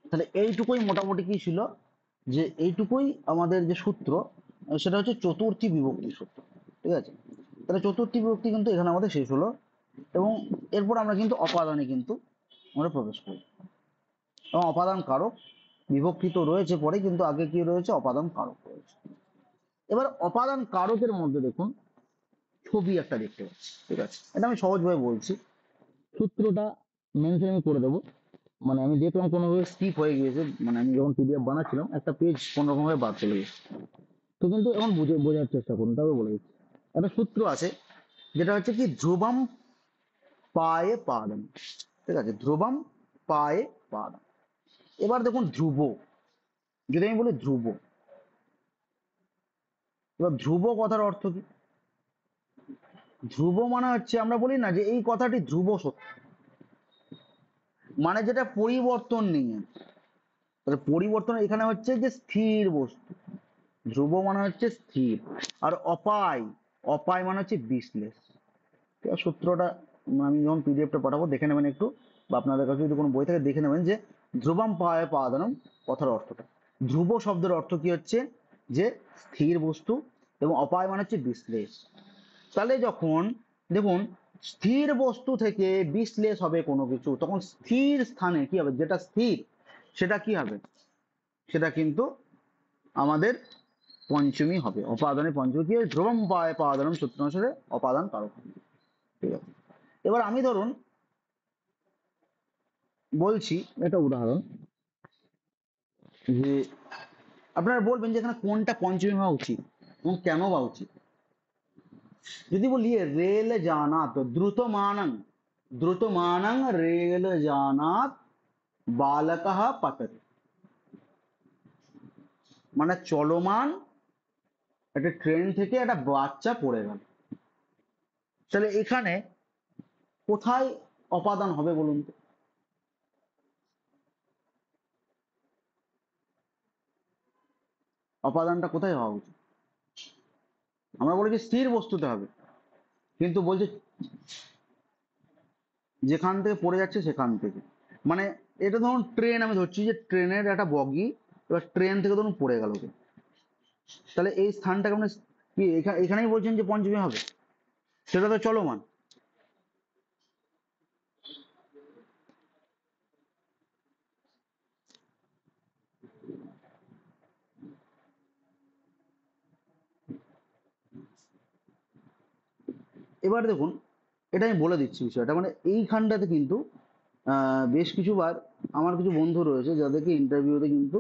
তাহলে এইটুকুই মোটামুটি কি ছিল, যে এইটুকুই আমাদের যে সূত্র, সেটা হচ্ছে চতুর্থী বিভক্তি সূত্র, ঠিক আছে। তাহলে চতুর্থী বিভক্তি কিন্তু এখানে আমাদের শেষ হলো, এবং এরপর আমরা কিন্তু অপাদানে কিন্তু আমরা প্রবেশ করি। এবং অপাদান কারক বিভক্তি তো রয়েছে পরে, কিন্তু আগে কি রয়েছে, অপাদান কারক রয়েছে। এবার অপাদান কারকের মধ্যে দেখুন ছবি একটা দেখতে পাচ্ছি, ঠিক আছে, এটা আমি সহজভাবে বলছি, সূত্রটা মেনশন আমি করে দেবো। মানে আমি দেখলাম কোনোভাবে স্কিপ হয়ে গিয়েছে, মানে আমি যখন পিডিএফ বানাচ্ছিলাম একটা পেজ কোনোরকম ভাবে বাদ চলে গেছে। তো কিন্তু এখন বোঝার চেষ্টা করুন, তবে বলে দিচ্ছি। একটা সূত্র আছে যেটা হচ্ছে কি ধ্রুবম পায়ে পাদম, ঠিক আছে, ধ্রুবম পায়ে পাদম। এবার দেখুন ধ্রুব, যদি আমি বলি ধ্রুব, এবার ধ্রুব কথার অর্থ কি, ধ্রুব মানে হচ্ছে আমরা বলি না যে এই কথাটি ধ্রুব সত্য, মানে যেটা পরিবর্তন নেই। তাহলে পরিবর্তন এখানে হচ্ছে যে স্থির বস্তু, ধ্রুব মানে হচ্ছে স্থির। আর অপায়, অপায় মানে হচ্ছে বিশ্লেষ। সূত্রটা আমি যখন পিডিএফটা পাঠাবো দেখে নেবেন একটু, বা আপনাদের কাছে যদি কোনো বই থাকে দেখে নেবেন যে ধ্রুবম পায় পাদানম কথার অর্থটা। ধ্রুব শব্দের অর্থ কি হচ্ছে যে স্থির বস্তু, এবং অপায় মানে হচ্ছে বিশ্লেষ। তাহলে যখন দেখুন স্থির বস্তু থেকে বিশ্লেষ হবে কোনো কিছু, তখন স্থির স্থানে কি হবে, যেটা স্থির সেটা কি হবে, সেটা কিন্তু আমাদের পঞ্চমী হবে। অপাদানে পঞ্চমী কি হবে? ধ্রুবম পায় পাদানম সূত্র অনুসারে অপাদান কারক। ঠিক আছে, এবার আমি ধরুন বলছি একটা উদাহরণ, যে আপনারা বলবেন যে এখানে কোনটা পঞ্চমী হওয়া উচিত এবং কেন হওয়া উচিত। যদি বলি রেল জানাত দ্রুতমানং, দ্রুতমানং রেল জানাত বালকः পততি, মানে চলমান একটা ট্রেন থেকে একটা বাচ্চা পড়ে গেল, তাহলে এখানে কোথায় অপাদান হবে বলুন তো? অপাদানটা কোথায় হওয়া উচিত? আমরা বলেছি স্থির বস্তুতে হবে, কিন্তু বলছে যেখান থেকে পড়ে যাচ্ছে সেখান থেকে, মানে এটা ধরুন ট্রেন, আমি ধরছি যে ট্রেনের একটা বগি, এবার ট্রেন থেকে ধরুন পড়ে গেল, তাহলে এই স্থানটাকে মানে কি এখানেই বলছেন যে পঞ্চমী হবে? সেটা তো চলমান। এবার দেখুন, এটা আমি বলে দিচ্ছি বিষয়টা, মানে এইখানটাতে কিন্তু বেশ কিছুবার আমার কিছু বন্ধু রয়েছে যাদেরকে ইন্টারভিউতে কিন্তু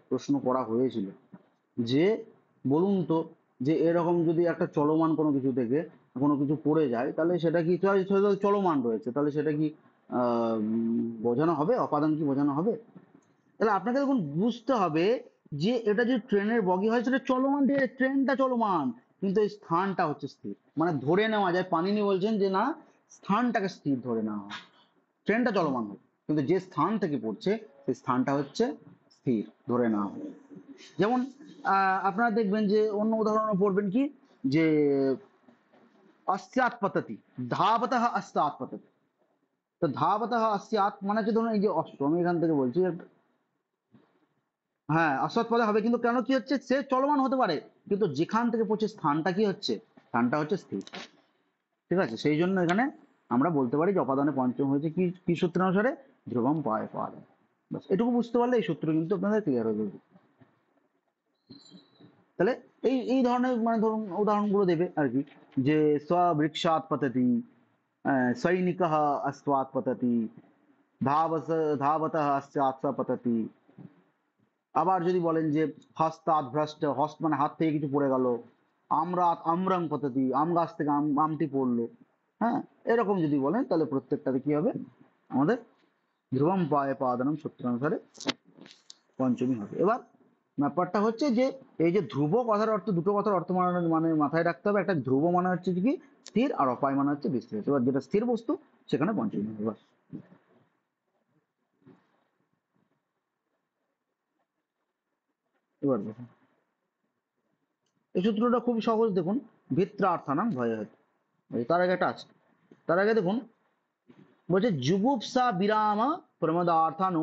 প্রশ্ন করা হয়েছিল যে বলুন তো, যে এরকম যদি একটা চলমান কোনো কিছু থেকে কোনো কিছু পড়ে যায়, তাহলে সেটা কি সেটা তো চলমান রয়েছে, তাহলে সেটা কি বোঝানো হবে, অপাদান কি বোঝানো হবে? তাহলে আপনাকে দেখুন বুঝতে হবে যে এটা যদি ট্রেনের বগি হয় সেটা চলমান, ট্রেনটা চলমান, কিন্তু এই স্থানটা হচ্ছে স্থির, মানে ধরে নেওয়া যায়, পানিনি বলছেন যে না, স্থানটাকে স্থির ধরে নেওয়া হয়। ট্রেনটা চলমান হয় কিন্তু যে স্থান থেকে পড়ছে সেই স্থানটা হচ্ছে স্থির ধরে নেওয়া হয়। যেমন আপনারা দেখবেন যে অন্য উদাহরণ পড়বেন কি, যে अस्यात् पतति, ধাবতঃ अस्यात् পততি। তো ধাবতঃ अस्यात् মানে হচ্ছে ধরুন এই যে অশ্ব, আমি এখান থেকে বলছি, হ্যাঁ অসৎ পদে হবে, কিন্তু কেন কি হচ্ছে, সে চলমান হতে পারে কিন্তু যেখান থেকে পড়ছে স্থানটা কি হচ্ছে, স্থানটা হচ্ছে স্থির। ঠিক আছে, সেই জন্য এখানে আমরা বলতে পারি যে অপাদানে পঞ্চম হয়েছে কি কি সূত্র অনুসারে, ধ্রুবম পায় পাদান। বাস এটুকু বুঝতে পারলে এই সূত্র কিন্তু আপনাদের ক্লিয়ার হয়ে যাবে। তাহলে এই এই ধরনের মানে ধরুন উদাহরণগুলো দেবে আর কি, যে স্ববৃক্ষাৎ পততি, সৈনিকः अस्त्वात् পততি, ধাবস ধাবতः अस्याৎ স পততি। আবার যদি বলেন যে হস্তাৎ ভ্রষ্ট, হস্ত মানে হাত থেকে কিছু পড়ে গেল, আমরা আম্রং পততি, আম গাছ থেকে আমটি পড়লো। হ্যাঁ, এরকম যদি বলেন তাহলে প্রত্যেকটাতে কি হবে, আমাদের ধ্রুবম পায় পাদানম সূত্রানুসারে পঞ্চমী হবে। এবার ব্যাপারটা হচ্ছে যে এই যে ধ্রুব কথার অর্থ, দুটো কথার অর্থ মানে মানে মাথায় রাখতে হবে, একটা ধ্রুব মানে হচ্ছে কি স্থির, আর অপায় মানে হচ্ছে বিশ্লেষ। এবার যেটা স্থির বস্তু সেখানে পঞ্চমী হবে। এবার এবার দেখুন এই সূত্রটা খুবই সহজ, দেখুন ভিত্রার্থানাং ভয় হয়। তার আগে একটা আছে, তার আগে দেখুন বলছে যুগুপসা বিরাম প্রমদার্থান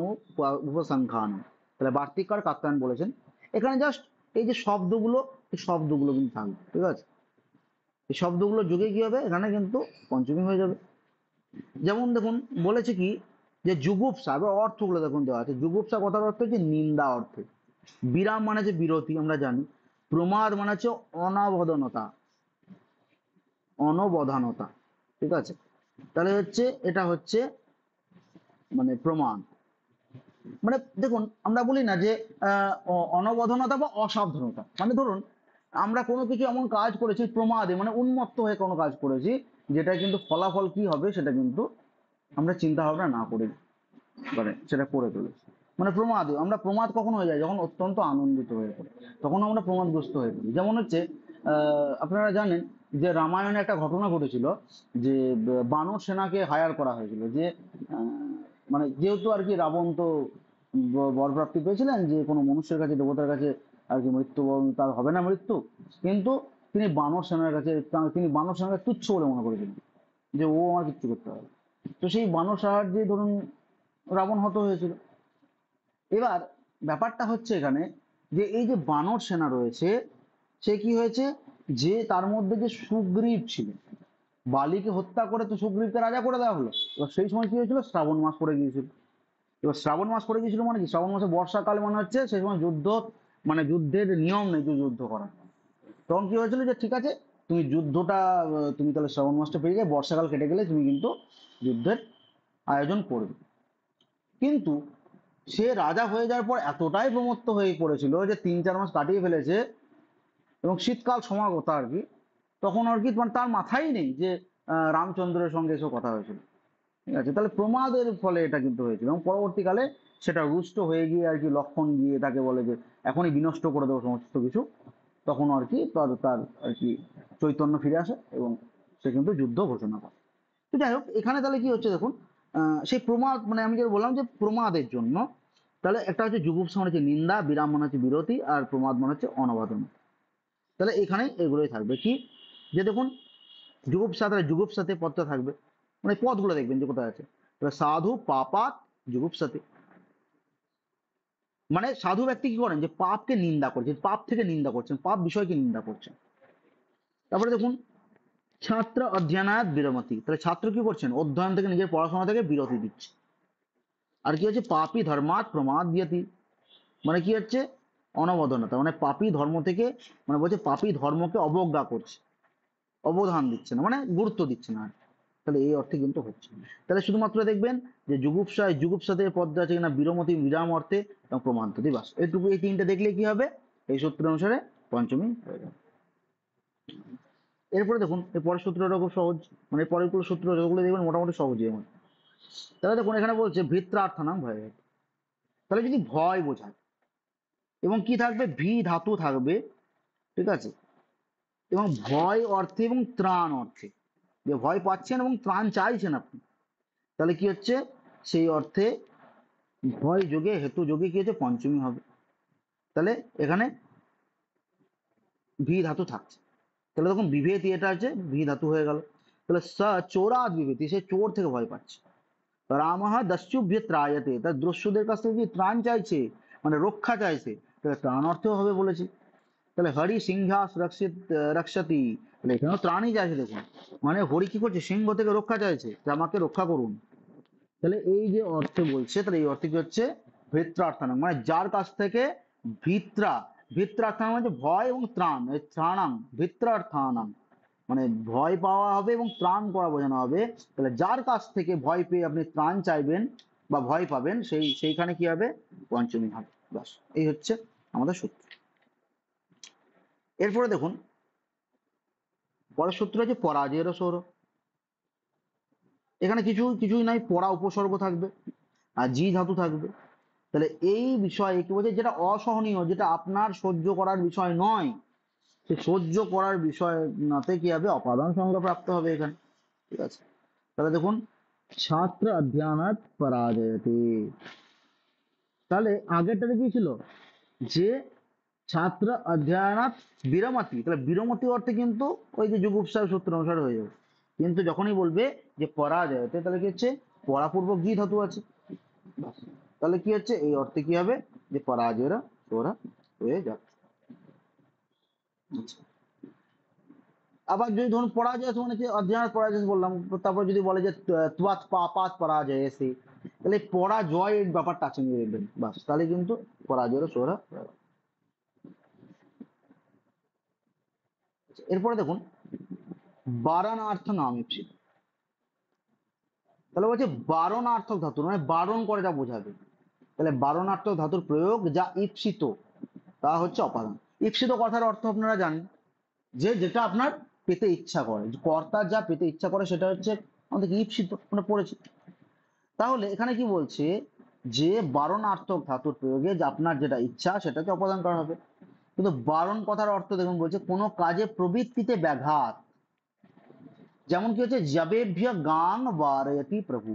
উপসংখ্যান। তাহলে বার্তিককার কাত্তায়ন বলেছেন, এখানে জাস্ট এই যে শব্দগুলো, এই শব্দগুলো কিন্তু থাকবে, ঠিক আছে, এই শব্দগুলো যুগে কি হবে, এখানে কিন্তু পঞ্চমী হয়ে যাবে। যেমন দেখুন বলেছে কি, যে যুগুপসা, এবার অর্থগুলো দেখুন দেওয়া আছে, যুগুপসা কথার অর্থ হচ্ছে নিন্দা অর্থে, বিরাম মানে হচ্ছে বিরতি আমরা জানি, প্রমাদ মানে হচ্ছে অনাবধানতা, অনবধানতা। ঠিক আছে, তাহলে হচ্ছে এটা হচ্ছে মানে প্রমাণ, মানে দেখুন আমরা বলি না যে অনবধানতা বা অসাবধানতা, মানে ধরুন আমরা কোনো কিছু এমন কাজ করেছি প্রমাদে, মানে উন্মত্ত হয়ে কোনো কাজ করেছি যেটা কিন্তু ফলাফল কি হবে সেটা কিন্তু আমরা চিন্তা ভাবনা না করে মানে সেটা করে ফেলেছি, মানে প্রমাদ। আমরা প্রমাদ কখন হয়ে যায়, যখন অত্যন্ত আনন্দিত হয়ে পড়ে, তখন আমরা প্রমাদগ্রস্ত হয়ে পড়ি। যেমন হচ্ছে আপনারা জানেন যে রামায়ণে একটা ঘটনা ঘটেছিল, যে বানর সেনাকে হায়ার করা হয়েছিল, যে মানে যেহেতু আর কি রাবণ তো বরপ্রাপ্তি পেয়েছিলেন যে কোনো মনুষ্যের কাছে, দেবতার কাছে আর কি মৃত্যুবরণ তার হবে না মৃত্যু, কিন্তু তিনি বানর সেনার কাছে, তিনি বানর সেনাকে তুচ্ছ বলে মনে করেছিলেন, যে ও আমার কিচ্ছু করতে হবে। তো সেই বানর সাহায্যে ধরুন রাবণ হত হয়েছিল। এবার ব্যাপারটা হচ্ছে এখানে যে এই যে বানর সেনা রয়েছে, সে কি হয়েছে, যে তার মধ্যে যে সুগ্রীব ছিল, বালিকে হত্যা করে তো সুগ্রীবকে রাজা করে দেওয়া হলো। এবার সেই সময় কি হয়েছিল, শ্রাবণ মাস পড়ে গিয়েছিল। এবার শ্রাবণ মাস পড়ে গিয়েছিল মানে কি, শ্রাবণ মাসে বর্ষাকাল মানে হচ্ছে সেই সময় যুদ্ধ, মানে যুদ্ধের নিয়ম নেই যে যুদ্ধ করা। তখন কি হয়েছিল যে ঠিক আছে, তুমি যুদ্ধটা তুমি তাহলে শ্রাবণ মাসটা পেরিয়ে গিয়ে বর্ষাকাল কেটে গেলে তুমি কিন্তু যুদ্ধের আয়োজন করবে। কিন্তু সে রাজা হয়ে যাওয়ার পর এতটাই প্রমত্ত হয়ে পড়েছিল যে 3-4 মাস কাটিয়ে ফেলেছে এবং শীতকাল সমাগত আর কি, তখন আর কি মানে তার মাথায় নেই যে রামচন্দ্রের সঙ্গে এসব কথা হয়েছিল। ঠিক আছে, তাহলে প্রমাদের ফলে এটা কিন্তু হয়েছিল এবং পরবর্তীকালে সেটা রুষ্ট হয়ে গিয়ে আর কি লক্ষণ গিয়ে তাকে বলে যে এখনই বিনষ্ট করে দেবো সমস্ত কিছু। তখন আর কি তার তার আর কি চৈতন্য ফিরে আসে এবং সে কিন্তু যুদ্ধ ঘোষণা করে। তো যাই হোক, এখানে তাহলে কি হচ্ছে দেখুন, সেই প্রমাদ মানে আমি যেটা বললাম যে প্রমাদের জন্য, তাহলে একটা হচ্ছে যুগুপ্সা মানে হচ্ছে নিন্দা, বিরাম মানে হচ্ছে বিরতি, আর প্রমাদ মানে হচ্ছে অনবাদন। তাহলে এখানে এগুলোই থাকবে কি, যে দেখুন যুগুপ্সা, তাহলে যুগুপ্সাতে পদটা থাকবে, মানে পদগুলো দেখবেন যে কোথায় আছে। তাহলে সাধু পাপাত যুগুপ্সাতে, মানে সাধু ব্যক্তি কি করেন, যে পাপকে নিন্দা করছেন, পাপ থেকে নিন্দা করছেন, পাপ বিষয়কে নিন্দা করছেন। তারপরে দেখুন ছাত্র অধ্যয়নাৎ বিরমতি, তাহলে ছাত্র কি করছেন, অধ্যয়ন থেকে নিজের পড়াশোনা থেকে বিরতি দিচ্ছে। আর কি হচ্ছে পাপী ধর্মাৎ প্রমাদ দিয়তি, মানে কি হচ্ছে অনবদনতা, মানে পাপী ধর্ম থেকে, মানে বলছে পাপী ধর্মকে অবজ্ঞা করছে, অবধান দিচ্ছে না, মানে গুরুত্ব দিচ্ছে না। তাহলে এই অর্থে কিন্তু হচ্ছে। তাহলে শুধুমাত্র দেখবেন যে যুগুপসায় যুগুপসাতে পদটা আছে কিনা বিরমতি বিরাম অর্থে এবং প্রমান্ততি, বাস এইটুকু, এই তিনটে দেখলে কি হবে, এই সূত্র অনুসারে পঞ্চমী হয়ে যাবে। এরপরে দেখুন এই পরের সূত্রটা খুব সহজ, মানে পরের গুলো সূত্র যেগুলো দেখবেন মোটামুটি সহজই এমন। তাহলে দেখুন এখানে বলছে ভৃত্রার্থনাং ভয়, তাহলে যদি ভয় বোঝায় এবং কি থাকবে, ভি ধাতু থাকবে, ঠিক আছে, এবং ভয় অর্থে এবং ত্রাণ অর্থে, যে ভয় পাচ্ছেন এবং ত্রাণ চাইছেন আপনি, তাহলে কি হচ্ছে, সেই অর্থে ভয় যোগে হেতু যোগে কি হচ্ছে পঞ্চমী হবে। তাহলে এখানে ভি ধাতু থাকছে, তাহলে তখন বিভেতি এটা আছে ভি ধাতু হয়ে গেল। তাহলে স চোরাদ বিভেতি, সে চোর থেকে ভয় পাচ্ছে। রামঃ দস্যুভ্যে ত্রায়তে, তার দস্যুদের কাছ থেকে কি ত্রাণ চাইছে, মানে রক্ষা চাইছে, তাহলে ত্রাণ অর্থেও হবে বলেছি। তাহলে হরি সিংহাস রক্ষিত রক্ষতি, তাহলে এখানেও ত্রাণই চাইছে দেখুন, মানে হরি কি করছে, সিংহ থেকে রক্ষা চাইছে যে আমাকে রক্ষা করুন। তাহলে এই যে অর্থে বলছে, তাহলে এই অর্থে কি হচ্ছে ভৃত্রার্থানাং, মানে যার কাছ থেকে ভিত্রা, ভিত্রার্থানাং মানে ভয় এবং ত্রাণ, এই ত্রাণাং ভিত্রার্থানাং, মানে ভয় পাওয়া হবে এবং ত্রাণ করা বোঝানো হবে। তাহলে যার কাছ থেকে ভয় পেয়ে আপনি ত্রাণ চাইবেন বা ভয় পাবেন, সেইখানে কি হবে, পঞ্চমী হবে। বাস এই হচ্ছে আমাদের সূত্র। এরপরে দেখুন পরের সূত্র হচ্ছে পরাজয়ের সৌর। এখানে কিছুই নাই, পরা উপসর্গ থাকবে আর জি ধাতু থাকবে। তাহলে এই বিষয়ে কি বলছে, যেটা অসহনীয়, যেটা আপনার সহ্য করার বিষয় নয়, সে সহ্য করার বিষয় নাতে কি হবে, অপাদান সংজ্ঞা প্রাপ্ত হবে এখানে। ঠিক আছে, তাহলে দেখুন ছাত্র অধ্যয়নাৎ পরাজয়তে, তাহলে আগেরটাতে কি ছিল, যে ছাত্র অধ্যয়নাৎ বিরমতি, তাহলে বিরমতি অর্থে কিন্তু ওই যে যুগুপ্সার সূত্র অনুসারে হয়ে যাবে। কিন্তু যখনই বলবে যে পরাজয়তে, তাহলে কি হচ্ছে পরাপূর্বক জি ধাতু আছে, তাহলে কি হচ্ছে এই অর্থে কি হবে, যে পরাজয়ের সোরা হয়ে যাবে। আচ্ছা, আবার যদি ধরুন পরাজয় মানে কি, অধ্যয়ন পরাজয় বললাম, তারপর যদি বলে যে ত্বাৎ পাপাৎ পরাজয় এসে, তাহলে পরাজয় এর ব্যাপারটা আছে নিয়ে দেখবেন, বাস তাহলে কিন্তু পরাজয়ের সোরা। এরপরে দেখুন বারণার্থ নাম ইপসিত, তাহলে বলছে বারণার্থক ধাতু, মানে বারণ করে যা বোঝাবে। তাহলে বারণার্থক ধাতুর প্রয়োগ যা ইপসিত, তা হচ্ছে অপাদান। ইপসিত কথার অর্থ আপনারা জানেন, যে যেটা আপনার পেতে ইচ্ছা করে, যে কর্তার যা পেতে ইচ্ছা করে সেটা হচ্ছে আমাদের ঈপ্সিত, আমরা পড়েছি। তাহলে এখানে কি বলছে, যে বারণার্থক ধাতুর প্রয়োগে যে আপনার যেটা ইচ্ছা সেটাকে অপাদান করা হবে। কিন্তু বারণ কথার অর্থ দেখুন, বলছে কোনো কাজে প্রবৃত্তিতে ব্যাঘাত, যেমন কি হচ্ছে জবেভ্য গাং বারয়তি প্রভু,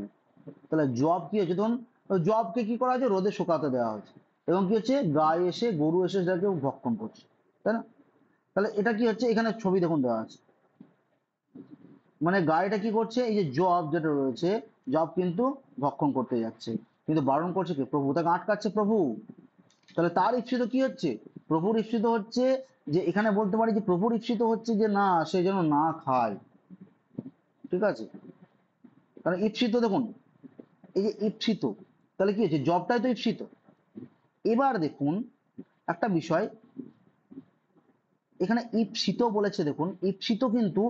তাহলে জব কি হচ্ছে, ধরুন জবকে কি করা হয়েছে, রোদে শুকাতে দেওয়া হয়েছে, এবং কি হচ্ছে গায়ে এসে গরু এসে সেটাকে ভক্ষণ করছে, তাই না। তাহলে এটা কি হচ্ছে, এখানে ছবি দেখুন দেওয়া আছে, মানে গাড়িটা কি করছে, এই যে জব যেটা রয়েছে, জব কিন্তু ভক্ষণ করতে যাচ্ছে, কিন্তু বারণ করছে কে? প্রভু। তাকে আটকাচ্ছে প্রভু। তাহলে তার ঈপ্সিত কি হচ্ছে? প্রভুর ঈপ্সিত হচ্ছে যে, এখানে বলতে পারি যে প্রভুর ঈপ্সিত হচ্ছে যে না, সে যেন না খায়। ঠিক আছে? কারণ ঈপ্সিত দেখুন, এই যে ঈপ্সিত, তাহলে কি হচ্ছে? জবটাই তো ঈপ্সিত। এবার দেখুন একটা বিষয়, এখানে ঈপ্সিত বলেছে, দেখুন ঈপ্সিত কিন্তু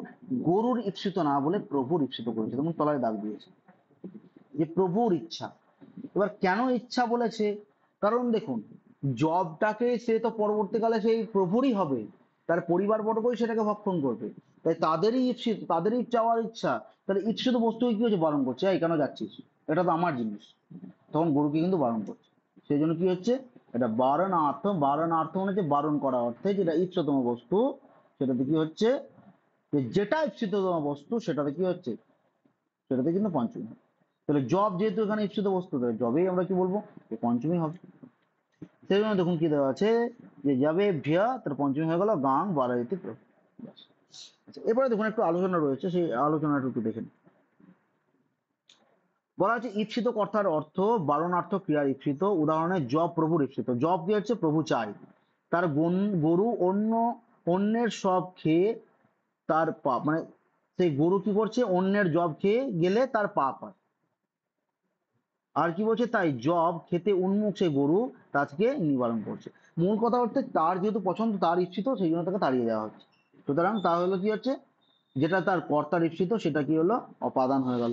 গরুর ঈপ্সিত না বলে প্রভুর ঈপ্সিত করেছে। দেখুন তলায় দাগ দিয়েছে যে প্রভুর ইচ্ছা। এবার কেন ইচ্ছা বলেছে? কারণ দেখুন, জবটাকে সে তো পরবর্তীকালে সেই প্রভুরই হবে, তার পরিবারবর্গই সেটাকে ভক্ষণ করবে, তাই তাদেরই ঈপ্সিত, তাদেরই চাওয়ার ইচ্ছা। তাহলে ঈপ্সিত বস্তুকে কি হচ্ছে? বারণ করছে, এই কেন যাচ্ছিস, এটা তো আমার জিনিস। তখন গরুকে কিন্তু বারণ করছে। সেই জন্য কি হচ্ছে? এটা বারণার্থ। বারণার্থ মানে হচ্ছে বারণ করা অর্থে, যেটা ঈপ্সিততম বস্তু সেটাতে কি হচ্ছে? যে যেটা ঈপ্সিততম বস্তু সেটাতে কি হচ্ছে? সেটাতে কিন্তু পঞ্চমী। তাহলে জব যেহেতু এখানে ঈপ্সিত বস্তু, তাহলে জবেই আমরা কি বলবো? যে পঞ্চমী হবে। সেই জন্য দেখুন কি দেওয়া আছে, যে যাবে ভিয়া, তার পঞ্চমী হয়ে গেল গাং বারাইতি প্রভু। ব্যাস। আচ্ছা, এরপরে দেখুন একটু আলোচনা রয়েছে, সেই আলোচনাটা একটু দেখেন। বলা হচ্ছে ঈপ্সিত কর্তার অর্থ বারণার্থ ক্রিয়ার ঈপ্সিত। উদাহরণে জব প্রভুর ঈপ্সিত। জব কি হচ্ছে? প্রভু চাই তার গরু অন্যের সব খেয়ে তার পাপ, মানে সেই গরু কি করছে? অন্যের জব খেয়ে গেলে তার পাপ হয়। আর কি বলছে? তাই জব খেতে উন্মুখ সেই গরু তাকে নিবারণ করছে। মূল কথা হচ্ছে তার যেহেতু পছন্দ, তার ইচ্ছিত, সেই জন্য তাকে তাড়িয়ে দেওয়া হচ্ছে। সুতরাং তা হলো কি হচ্ছে? যেটা তার কর্তার ইচ্ছিত সেটা কি হলো? অপাদান হয়ে গেল।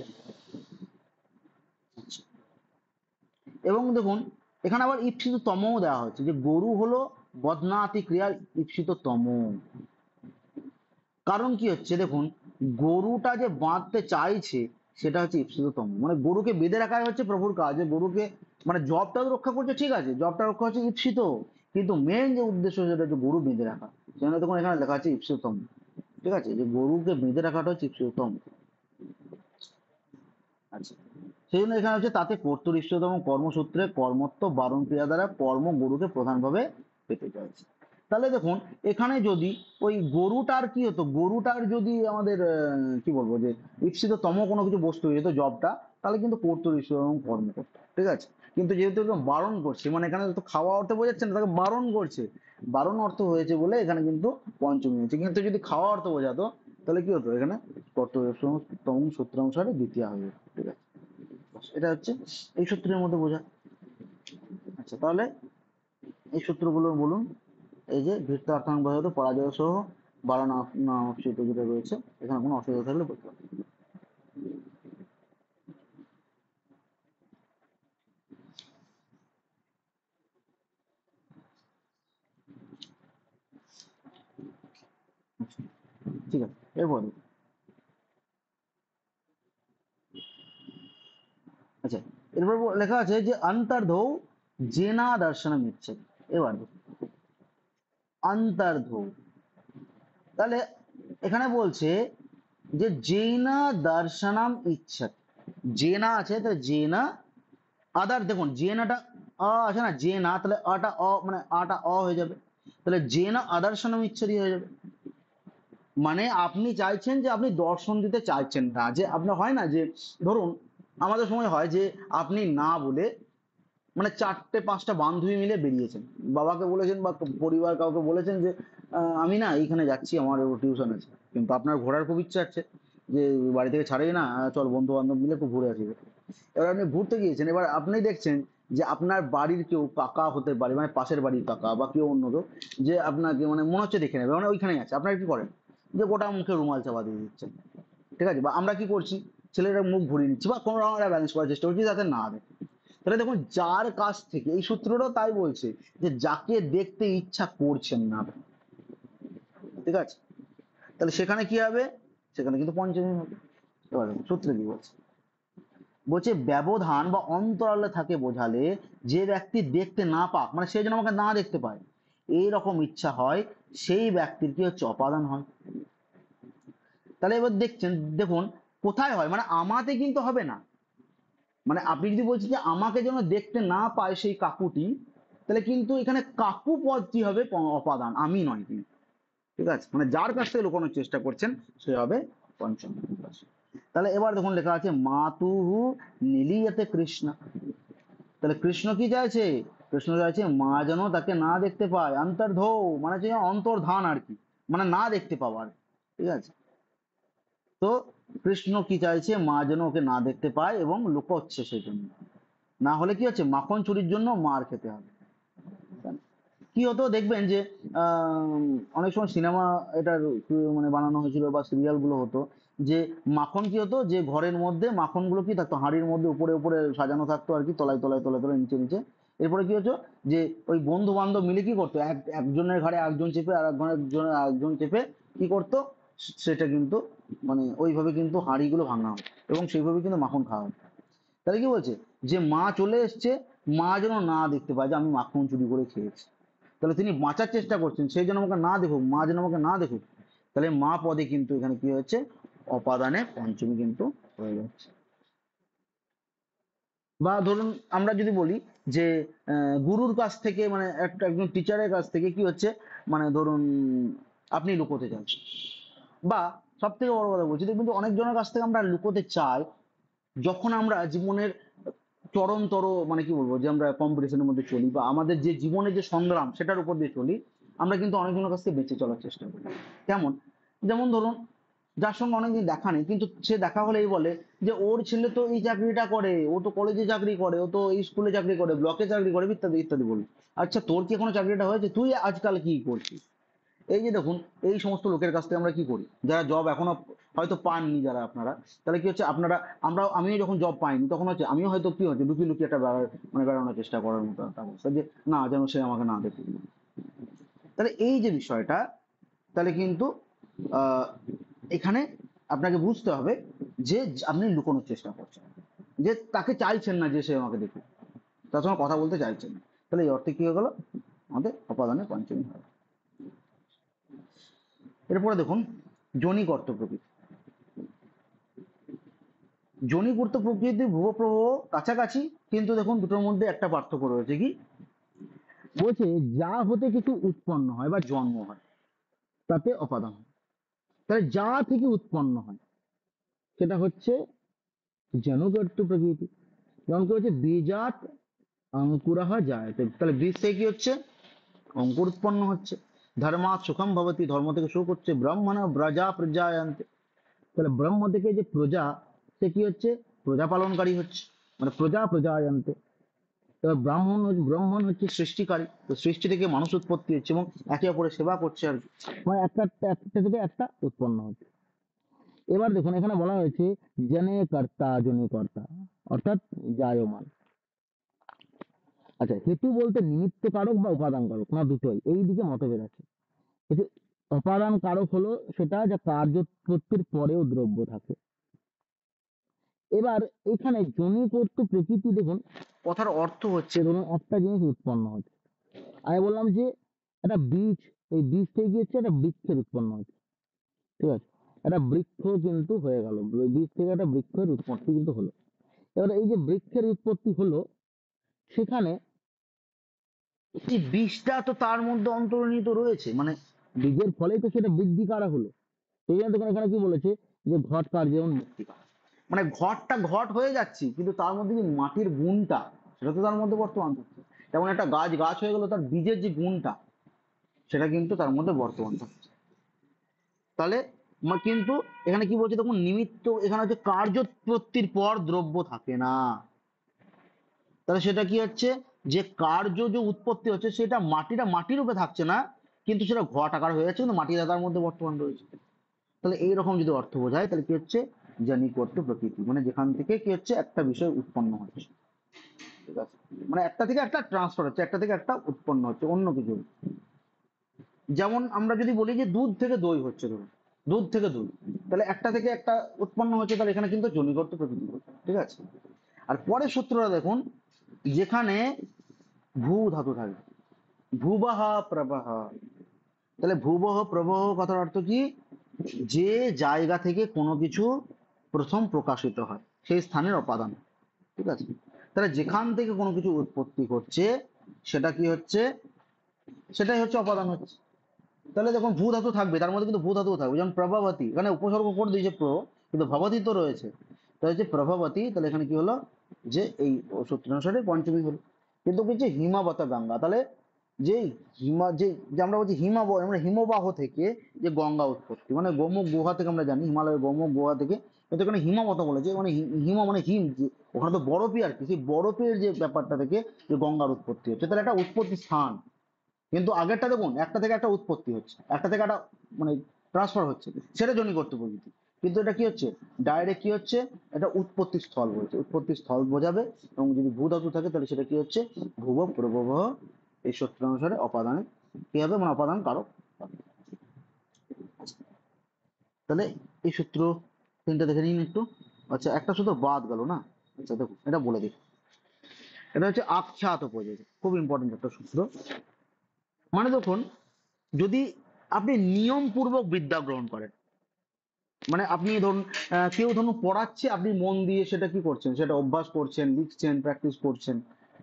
এবং দেখুন এখানে আবার ঈপ্সিত তমও দেওয়া হচ্ছে, যে গরু হলো বদনাতি ক্রিয়ার ঈপ্সিত তম। কারণ কি হচ্ছে? দেখুন, গরুটা যে বাঁধতে চাইছে সেটা হচ্ছে ঈপ্সিততম। মানে গরুকে বেঁধে রাখাই হচ্ছে প্রভুর কাজ। যে গরুকে, মানে জবটা তো রক্ষা করছে, ঠিক আছে, জবটা রক্ষা হচ্ছে ঈপ্সিত, কিন্তু মেন যে উদ্দেশ্য সেটা হচ্ছে গরু বেঁধে রাখা। সেখানে দেখুন এখানে লেখা আছে ঈপ্সিততম। ঠিক আছে, যে গরুকে বেঁধে রাখাটা হচ্ছে ঈপ্সিততম। আচ্ছা, সেই জন্য এখানে হচ্ছে তাতে কর্তৃ ঈপ্সিততম কর্মসূত্রে কর্মত্ব বারণ ক্রিয়া দ্বারা কর্ম গরুকে প্রধানভাবে পেতে চাইছে। তাহলে দেখুন এখানে যদি ওই গরুটার কি হতো, গরুটার যদি আমাদের কি বলবো, যে ঈপ্সিততম কোনো কিছু বস্তু হয়ে যেত জবটা, তাহলে কিন্তু কর্তৃ ঈপ্সিততম কর্ম করতো। ঠিক আছে, কিন্তু যেহেতু একদম বারণ করছে, মানে এখানে তো খাওয়া অর্থে বোঝাচ্ছে না, তাকে বারণ করছে। বারণ অর্থ হয়েছে বলে এখানে কিন্তু পঞ্চমী হয়েছে। কিন্তু যদি খাওয়া অর্থ বোঝাতো তাহলে কি হতো? এখানে কর্তব্য তম সূত্র অনুসারে দ্বিতীয় হয়ে যেত। ঠিক আছে, এটা হচ্ছে এই সূত্রের মধ্যে বোঝা। আচ্ছা, তাহলে এই সূত্রগুলো বলুন। এই যে ভীত্তার্থাং বসাতে পরাজয় সহ বারণ যেটা রয়েছে, এখানে কোনো অসুবিধা থাকলে বলতে পারেন। ঠিক আছে, এরপর আচ্ছা, এরপর লেখা আছে যে অন্তর্ধৌ জেনা দর্শনম ইচ্ছে। এবার অন্তর্ধৌ, তাহলে এখানে বলছে যে জেনা দর্শনম ইচ্ছা। জেনা আছে, তাহলে জেনা আদার, দেখুন জেনাটা আছে না, জেনা, তাহলে আটা মানে আটা হয়ে যাবে। তাহলে জেনা আদর্শনম ইচ্ছারি হয়ে যাবে। মানে আপনি চাইছেন যে আপনি দর্শন দিতে চাইছেন না, যে আপনার হয় না যে, ধরুন আমাদের সময় হয় যে আপনি না বলে, মানে চারটে পাঁচটা বান্ধবী মিলে বেরিয়েছেন, বাবাকে বলেছেন বা পরিবার কাউকে বলেছেন যে আমি না এইখানে যাচ্ছি, আমার টিউশন আছে, কিন্তু আপনার ঘোরার খুব ইচ্ছা আছে, যে বাড়ি থেকে ছাড়েই না, চল বন্ধু বান্ধব মিলে একটু ঘুরে আসি। এবার আপনি ঘুরতে গিয়েছেন, এবার আপনি দেখছেন যে আপনার বাড়ির কেউ কাকা হতে পারে, মানে পাশের বাড়ির কাকা বা কেউ অন্য কেউ, যে আপনাকে মানে মনে হচ্ছে দেখে নেবে, মানে ওইখানেই আছে, আপনার কি করেন? যে গোটা মুখে রুমাল চাপা দিয়ে দিচ্ছেন। ঠিক আছে, বা আমরা কি করছি, ছেলেটার মুখ ঘুরিয়ে নিচ্ছি বা কোনো রকম ব্যালেন্স করার চেষ্টা করছি যাতে না দেখে। তাহলে দেখুন যার কাছ থেকে, এই সূত্রটাও তাই বলছে, যে যাকে দেখতে ইচ্ছা করছেন না, ঠিক আছে, তাহলে সেখানে কি হবে? সেখানে কিন্তু পঞ্চমী হবে। এবার সূত্রে কি বলছে? বলছে ব্যবধান বা অন্তরালে থাকে বোঝালে, যে ব্যক্তি দেখতে না পাক, মানে সে যেন আমাকে না দেখতে পায়, এইরকম ইচ্ছা হয়, সেই ব্যক্তির কি হচ্ছে? অপাদান হয়। তাহলে এবার দেখছেন, দেখুন কোথায় হয়, মানে আমাতে কিন্তু হবে না। মানে আপনি যদি বলছেন যে আমাকে যেন দেখতে না পায় সেই কাকুটি, তাহলে কিন্তু এখানে কাকু পদটি হবে অপাদান, আমি নয় কিন্তু। ঠিক আছে, মানে যার কাছ থেকে লুকানোর চেষ্টা করছেন সে হবে পঞ্চম। তাহলে এবার দেখুন লেখা আছে মাতুহু নীলিয়তে কৃষ্ণা। তাহলে কৃষ্ণ কি চাইছে? কৃষ্ণ চাইছে মা যেন তাকে না দেখতে পায়, অন্তর্ধৌ মানে যে অন্তর্ধান আর কি, মানে না দেখতে পাওয়া আর কি। ঠিক আছে? তো কৃষ্ণ কি চাইছে? মা যেন ওকে না দেখতে পায় এবং লুকোচ্ছে সেই জন্য। না হলে কি হচ্ছে, মাখন চুরির জন্য মার খেতে হবে। কি হতো দেখবেন যে আহ, অনেক সময় সিনেমা এটার মানে বানানো হয়েছিল বা সিরিয়াল গুলো হতো, যে মাখন কি হতো, যে ঘরের মধ্যে মাখন গুলো কি থাকতো, হাঁড়ির মধ্যে উপরে উপরে সাজানো থাকতো আর কি, তলায় তলায় তলায় তলায় নিচে নিচে। এরপরে কি হতো, যে ওই বন্ধু বান্ধব মিলে কি করতো, একজনের ঘাড়ে একজন চেপে আর একজন চেপে কি করতো, সেটা কিন্তু মানে ওইভাবে কিন্তু হাঁড়িগুলো ভাঙা হতো এবং সেইভাবে কিন্তু মাখন খাওয়া হতো। তাহলে কি বলছে, যে মা চলে এসছে, মা যেন না দেখতে পায় যে আমি মাখন চুরি করে খেয়েছি। তাহলে তিনি বাঁচার চেষ্টা করছেন, সেই যেন আমাকে না দেখুক, মা যেন আমাকে না দেখুক। তাহলে মা পদে কিন্তু এখানে কি হচ্ছে, অপাদানে পঞ্চমী কিন্তু হয়ে যাচ্ছে। বা ধরুন আমরা যদি বলি যে গুরুর কাছ থেকে মানে একজন টিচারের কাছ থেকে কি হচ্ছে, মানে ধরুন আপনি লুকোতে চাচ্ছেন, বা সব থেকে বড় কথা বলছি, দেখবেন যে অনেকজনের কাছ থেকে আমরা লুকোতে চাই যখন আমরা জীবনের চরমতর মানে কি বলবো, যে আমরা কম্পিটিশনের মধ্যে চলি বা আমাদের যে জীবনের যে সংগ্রাম সেটার উপর দিয়ে চলি, আমরা কিন্তু অনেকজনের কাছ থেকে বেঁচে চলার চেষ্টা করি। কেমন? যেমন ধরুন, যার সঙ্গে অনেকদিন দেখা নেই, কিন্তু সে দেখা হলেই বলে যে ওর ছেলে তো এই চাকরিটা করে, ও তো কলেজে চাকরি করে, ও তো এই স্কুলে চাকরি করে, ব্লকে চাকরি করে, ইত্যাদি ইত্যাদি বলি। আচ্ছা তোর কি এখনো চাকরিটা হয়েছে? তুই আজকাল কি করছিস? এই যে দেখুন, এই সমস্ত লোকের কাছ থেকে আমরা কি করি, যারা জব এখনো হয়তো পাননি যারা আপনারা, তাহলে কি হচ্ছে, আপনারা আমিও যখন জব পাইনি তখন হচ্ছে আমিও হয়তো কি হচ্ছে লুকিয়ে লুকিয়ে একটা মানে বেড়ানোর চেষ্টা করার মতো একটা অবস্থা, যে না যেন সে আমাকে না দেখে। তাহলে এই যে বিষয়টা, তাহলে কিন্তু আহ এখানে আপনাকে বুঝতে হবে যে আপনি লুকোনোর চেষ্টা করছেন, যে তাকে চাইছেন না যে সে আমাকে দেখুক, তার সঙ্গে কথা বলতে চাইছেন না। তাহলে এই অর্থে কি হয়ে গেল, আমাদের অপাদানে পঞ্চমী হয়। এরপরে দেখুন, যোনি কর্ত প্রকৃতি। যোনিপূর্ত প্রকৃতি ভূপ্রবাহ কাছাকাছি, কিন্তু দেখুন দুটোর মধ্যে একটা পার্থক্য রয়েছে। কি বলছে, যা হতে কিছু উৎপন্ন হয় বা জন্ম হয় তাতে অপাদান হয়। তাহলে যা থেকে উৎপন্ন হয় সেটা হচ্ছে জনগর্ত প্রকৃতি। যেমন কি হচ্ছে, বীজাত অঙ্কুরাহা যায়, তাহলে বীজ থেকে কি হচ্ছে, অঙ্কুর উৎপন্ন হচ্ছে। ধর্মাৎ সুখম ভবতি, ধর্ম থেকে সুখ হচ্ছে। ব্রহ্মণ ব্রজা প্রজায়ন্তে, তাহলে ব্রহ্ম থেকে যে প্রজা, সে কি হচ্ছে, প্রজা পালনকারী হচ্ছে, মানে প্রজা প্রজায়ন্তে। এবার ব্রাহ্মণ হচ্ছে সৃষ্টিকারী, তো সৃষ্টি থেকে মানুষ উৎপত্তি হচ্ছে এবং একে অপরের সেবা করছে আর কি। মানে একটা থেকে একটা উৎপন্ন হচ্ছে। এবার দেখুন এখানে বলা হয়েছে জনে কর্তা জনি কর্তা, অর্থাৎ জায়মান। আচ্ছা, হেতু বলতে নিমিত্ত কারক বা উপাদান কারক, না দুটোই, এই দিকে মতভেদ আছে। কিন্তু উপাদান কারক হলো সেটা যা কার্যোৎপত্তির পরেও দ্রব্য থাকে। এবার এখানে জনি কর্তৃ প্রকৃতি, দেখুন কথার অর্থ হচ্ছে ধরুন একটা জিনিস উৎপন্ন হচ্ছে, আমি বললাম যে একটা বীজ, এই বীজ থেকে কি হচ্ছে, একটা বৃক্ষের উৎপন্ন হচ্ছে। ঠিক আছে, একটা বৃক্ষ কিন্তু হয়ে গেল, বীজ থেকে একটা বৃক্ষের উৎপত্তি কিন্তু হলো। এবার এই যে বৃক্ষের উৎপত্তি হলো, সেখানে এই বীজটা তো তার মধ্যে অন্তর্নিহিত রয়েছে, মানে বীজের ফলেই তো সেটা বৃদ্ধি করা হলো। সেই জন্য দেখুন এখানে কি বলেছে, যে ঘট কার্যেও মৃত্তিকা, মানে ঘটটা ঘট হয়ে যাচ্ছে কিন্তু তার মধ্যে যে মাটির গুণটা, সেটা তো তার মধ্যে বর্তমান থাকছে। যেমন একটা গাছ গাছ হয়ে গেল, তার বীজের যে গুণটা সেটা কিন্তু তার মধ্যে বর্তমান থাকছে। তাহলে কিন্তু এখানে কি বলছে দেখুন, নিমিত্ত এখানে হচ্ছে কার্যোৎপত্তির পর দ্রব্য থাকে না। তাহলে সেটা কি হচ্ছে, যে কার্য যে উৎপত্তি হচ্ছে সেটা মাটির রূপে থাকছে না, কিন্তু সেটা ঘট আকার হয়ে যাচ্ছে, কিন্তু মাটি তার মধ্যে বর্তমান রয়েছে। তাহলে এইরকম যদি অর্থ বোঝায়, তাহলে কি হচ্ছে, জানি করতে প্রকৃতি, মানে যেখান থেকে কি হচ্ছে, একটা বিষয় উৎপন্ন হচ্ছে। ঠিক আছে, মানে একটা থেকে একটা ট্রান্সফার হচ্ছে, একটা থেকে একটা উৎপন্ন হচ্ছে অন্য কিছু। যেমন আমরা যদি বলি যে দুধ থেকে দই হচ্ছে, ধরুন দুধ থেকে দই, তাহলে একটা থেকে একটা উৎপন্ন হচ্ছে, তাহলে এখানে কিন্তু জনিগত প্রকৃতি হচ্ছে। ঠিক আছে, আর পরের সূত্রটা দেখুন, যেখানে ভূ ধাতু থাকবে, ভূবহ প্রবহ, তাহলে ভূবহ প্রবহ কথার অর্থ কি, যে জায়গা থেকে কোনো কিছু প্রথম প্রকাশিত হয় সেই স্থানের অপাদান। ঠিক আছে, তাহলে যেখান থেকে কোনো কিছু উৎপত্তি করছে সেটা কি হচ্ছে, সেটাই হচ্ছে অপাদান হচ্ছে। তাহলে যখন ভূ ধাতু থাকবে তার মধ্যে কিন্তু ভূ ধাতু থাকবে, যেমন প্রভাবতী, এখানে উপসর্গ করে দিয়েছে প্র, কিন্তু ভবতী তো রয়েছে। তাহলে হচ্ছে প্রভাবতী, তাহলে এখানে কি হলো যে এই সূত্র অনুসারে পঞ্চমী হলো। কিন্তু কি হচ্ছে হিমাবত গঙ্গা, তাহলে যে যে আমরা বলছি আমরা হিমবাহ থেকে যে গঙ্গা উৎপত্তি, মানে গোমুখ গুহা থেকে আমরা জানি, হিমালয়ের গোমুখ গুহা থেকে, কিন্তু এখানে হিমাবত বলেছে, মানে হিম মানে হিম, ওখানে তো বরফই আর কি, সেই বরফের যে ব্যাপারটা থেকে যে গঙ্গার উৎপত্তি হচ্ছে, তাহলে একটা উৎপত্তি স্থান। কিন্তু আগেরটা দেখুন, একটা থেকে একটা উৎপত্তি হচ্ছে, একটা থেকে একটা মানে ট্রান্সফার হচ্ছে, সেটা জনিগর্ত প্রকৃতি। কিন্তু এটা কি হচ্ছে, ডাইরেক্ট কি হচ্ছে, এটা উৎপত্তি স্থল বলছে, উৎপত্তি স্থল বোঝাবে। এবং যদি ভূ ধাতু থাকে তাহলে সেটা কি হচ্ছে, ভূব প্রবহ, এই সূত্র অনুসারে অপাদানে কি হবে, মানে অপাদান কারক হবে। তাহলে এই সূত্র তিনটা দেখে নিন একটু। আচ্ছা, একটা সূত্র বাদ গেল না। আচ্ছা দেখুন, এটা বলে দিই। এটা হচ্ছে আখ্যাত উপযোগী, খুব ইম্পর্টেন্ট একটা সূত্র। মানে দেখুন, যদি আপনি নিয়ম পূর্বক বিদ্যা গ্রহণ করেন, মানে আপনি ধরুন কেউ ধরুন পড়াচ্ছে, আপনি মন দিয়ে সেটা কি করছেন, সেটা অভ্যাস করছেন, লিখছেন, প্র্যাকটিস করছেন,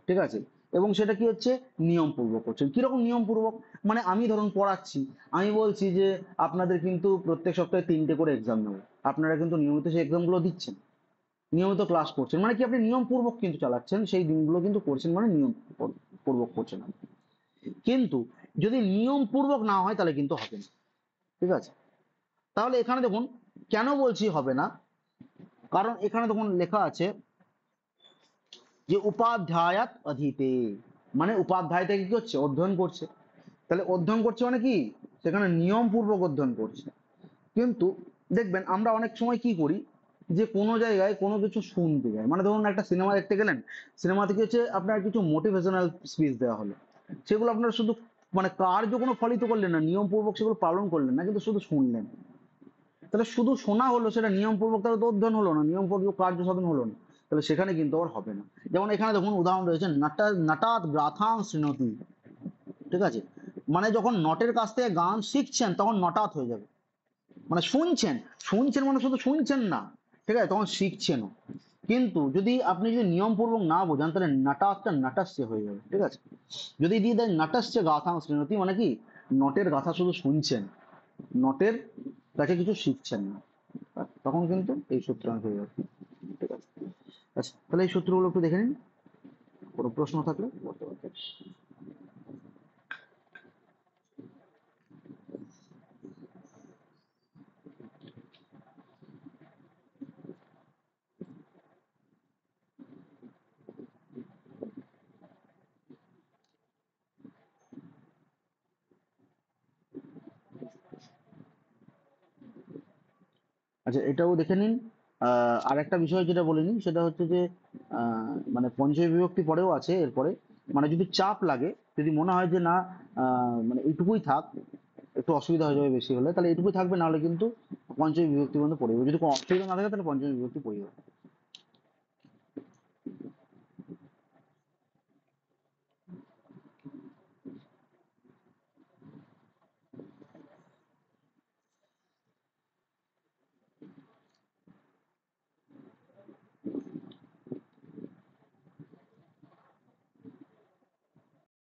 ঠিক আছে, এবং সেটা কি হচ্ছে, নিয়ম পূর্বক করছেন। কিরকম নিয়ম পূর্বক, মানে আমি ধরুন পড়াচ্ছি, আমি বলছি যে আপনাদের কিন্তু প্রত্যেক সপ্তাহে 3টে করে এক্সাম নেবো, আপনারা কিন্তু নিয়মিত সেই এক্সাম গুলো দিচ্ছেন, নিয়মিত ক্লাস করছেন, মানে কি আপনি নিয়ম পূর্বক কিন্তু চালাচ্ছেন, সেই দিনগুলো কিন্তু করছেন, মানে নিয়ম পূর্বক করছেন। কিন্তু যদি নিয়ম পূর্বক না হয় তাহলে কিন্তু হবে না, ঠিক আছে। তাহলে এখানে দেখুন কেন বলছি হবে না, কারণ এখানে দেখুন লেখা আছে যে উপাধ্যায়াত অধীতে, মানে উপাধ্যায় থেকে কি হচ্ছে, অধ্যয়ন করছে। তাহলে অধ্যয়ন করছে মানে কি, সেখানে নিয়ম পূর্বক অধ্যয়ন করছে। কিন্তু দেখবেন আমরা অনেক সময় কি করি, যে কোনো জায়গায় কোনো কিছু শুনতে যাই, মানে ধরুন একটা সিনেমা দেখতে গেলেন, সিনেমা থেকে হচ্ছে আপনার কিছু মোটিভেশনাল স্পিচ দেওয়া হলো, সেগুলো আপনারা শুধু মানে কার্য কোনো ফলিত করলেন না, নিয়ম পূর্বক সেগুলো পালন করলেন না, কিন্তু শুধু শুনলেন। তাহলে শুধু শোনা হলো, সেটা নিয়ম পূর্বক, তাহলে তো অধ্যয়ন হলো না, নিয়ম পূর্বক কার্য সাধন হলো না। তাহলে সেখানে কিন্তু আবার হবে না। যেমন এখানে দেখুন উদাহরণ রয়েছে, নাটাত গ্রাথাং শৃণোতি, ঠিক আছে, মানে যখন নটের কাছ থেকে গান শিখছেন তখন নটাত হয়ে যাবে, মানে শুনছেন, শুনছেন মানে শুধু শুনছেন না, ঠিক আছে, তখন শিখছেনও। কিন্তু যদি আপনি নিয়ম পূর্বক না বোঝান, তাহলে নাটাসটা নাটাস্য হয়ে যাবে, ঠিক আছে। যদি দিয়ে দেয় নাটাস্য গাথাং শৃণোতি, মানে কি নটের গাথা শুধু শুনছেন, নটের কাছে কিছু শিখছেন না, তখন কিন্তু এই সূত্র হয়ে যাবে, ঠিক আছে। আচ্ছা, তাহলে এই সূত্রগুলো একটু দেখে নিন, কোনো প্রশ্ন থাকলে করতে পারবেন। আচ্ছা, এটাও দেখে নিন। আর একটা বিষয় যেটা বলে নিন, সেটা হচ্ছে যে মানে পঞ্চমী বিভক্তি পরেও আছে এরপরে, মানে যদি চাপ লাগে, যদি মনে হয় যে না মানে এইটুকুই থাক, একটু অসুবিধা হয়ে যাবে বেশি হলে, তাহলে এইটুকুই থাকবে, নাহলে কিন্তু পঞ্চমী বিভক্তি পর্যন্ত পড়ে যাবে। যদি কোনো অসুবিধা না থাকে তাহলে পঞ্চমী বিভক্তি পড়ে যাবে।